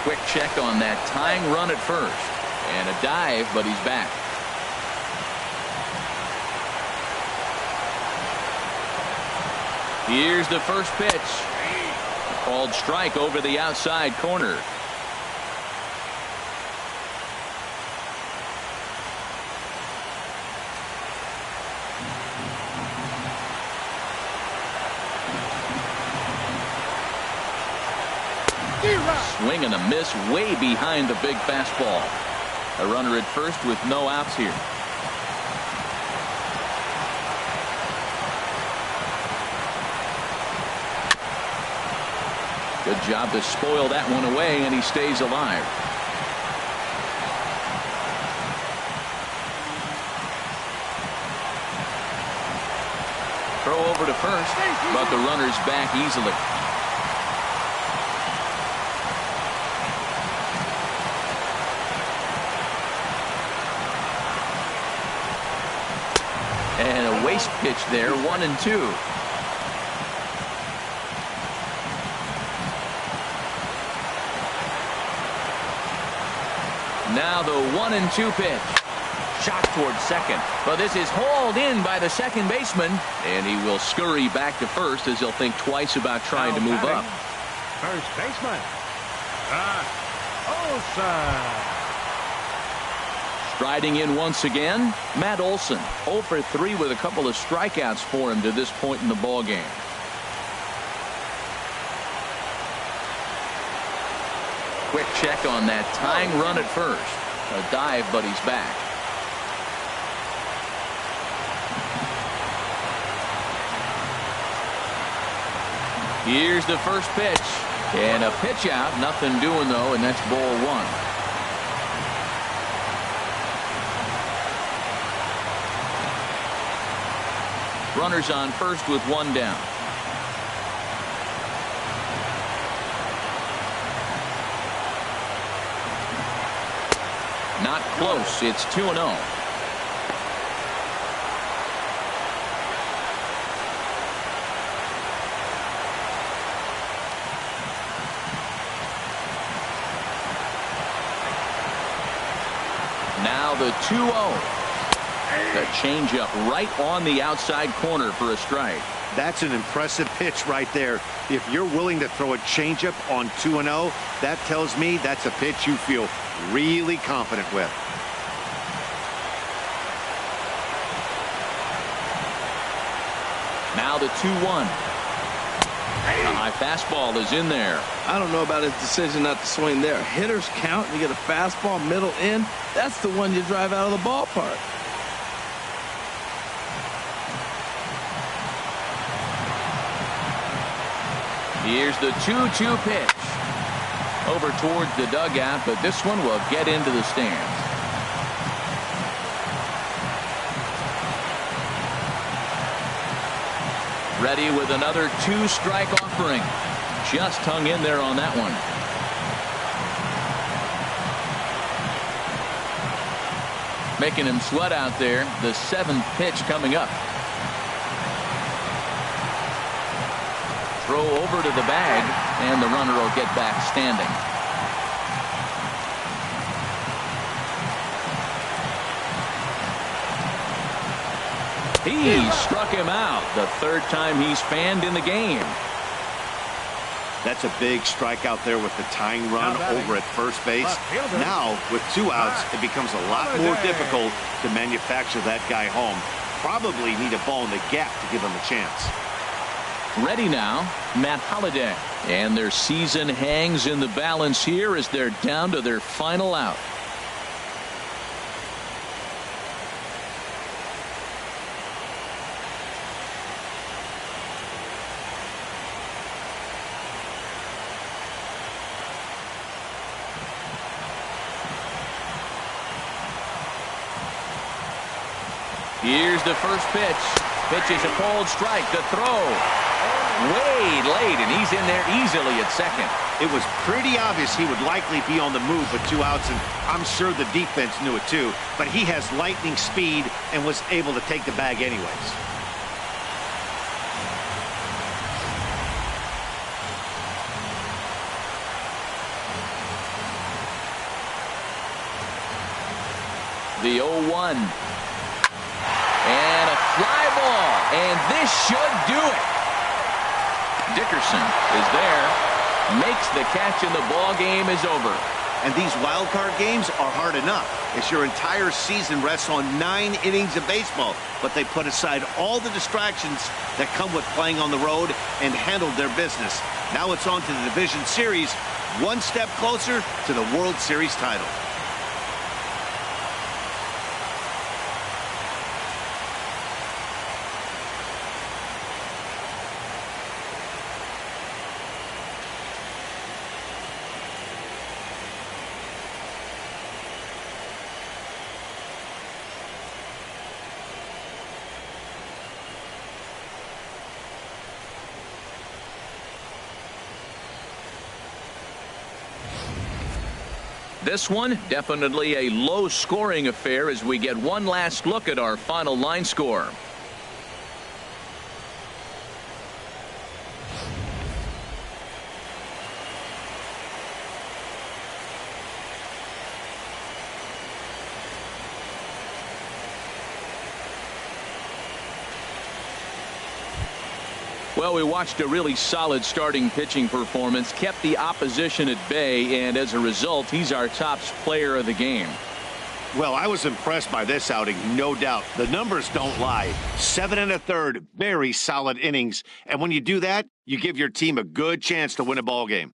Quick check on that tying run at first. And a dive, but he's back. Here's the first pitch. Called strike over the outside corner. Swing and a miss way behind the big fastball. A runner at first with no outs here. Good job to spoil that one away, and he stays alive. Throw over to first, but the runner's back easily. And a waste pitch there, 1-2. Now the 1-2 pitch. Shot towards second. But this is hauled in by the second baseman. And he will scurry back to first as he'll think twice about trying to move up. First baseman, Olsen. Striding in once again, Matt Olson. 0 for 3 with a couple of strikeouts for him to this point in the ballgame. Quick check on that tying run at first. A dive, but he's back. Here's the first pitch. And a pitch out. Nothing doing, though, and that's ball 1. Runners on first with 1 down. Not close. It's 2-0. Now the 2-0. The changeup right on the outside corner for a strike. That's an impressive pitch right there. If you're willing to throw a changeup on 2-0, that tells me that's a pitch you feel really confident with. Now the 2-1. A high fastball is in there. I don't know about his decision not to swing there. Hitters count. You get a fastball middle in. That's the one you drive out of the ballpark. Here's the 2-2 pitch. Over towards the dugout, but this one will get into the stands. Ready with another 2-strike offering. Just hung in there on that one. Making him sweat out there. The 7th pitch coming up. Throw over to the bag, and the runner will get back standing. He struck him out. The 3rd time he's fanned in the game. That's a big strikeout there with the tying run over at first base. Now, with 2 outs, it becomes a lot more difficult to manufacture that guy home. Probably need a ball in the gap to give him a chance. Ready now, Matt Holliday. And their season hangs in the balance here as they're down to their final out. Here's the first pitch. Pitch is a cold strike. The throw. Way late, and he's in there easily at second. It was pretty obvious he would likely be on the move with 2 outs, and I'm sure the defense knew it too. But he has lightning speed and was able to take the bag anyways. The 0-1. And a fly ball. And this should do it. Dickerson is there. Makes the catch, and the ball game is over. And these wild card games are hard enough, as your entire season rests on 9 innings of baseball. But they put aside all the distractions that come with playing on the road and handled their business. Now it's on to the division series, one step closer to the World Series title. This one, definitely a low-scoring affair as we get one last look at our final line score. Well, we watched a really solid starting pitching performance, kept the opposition at bay, and as a result, he's our top player of the game. Well, I was impressed by this outing, no doubt. The numbers don't lie. 7 1/3, very solid innings. And when you do that, you give your team a good chance to win a ball game.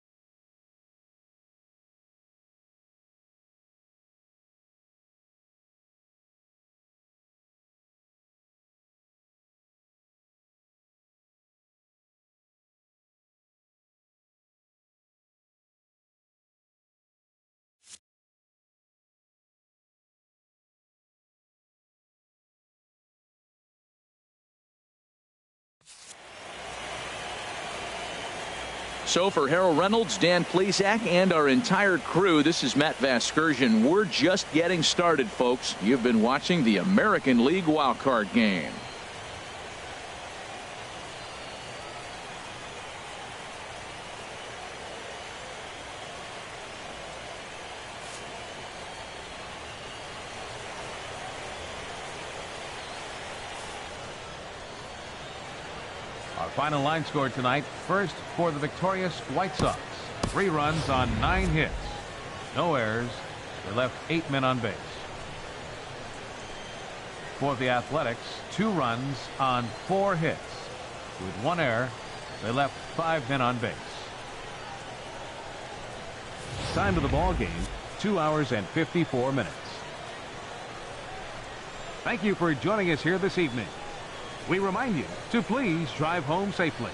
So for Harold Reynolds, Dan Plesac, and our entire crew, this is Matt Vasgersian. We're just getting started, folks. You've been watching the American League wildcard game. Our final line score tonight, first for the victorious White Sox. 3 runs on 9 hits. No errors. They left 8 men on base. For the Athletics, 2 runs on 4 hits. With 1 error, they left 5 men on base. Time to the ball game, 2 hours and 54 minutes. Thank you for joining us here this evening. We remind you to please drive home safely.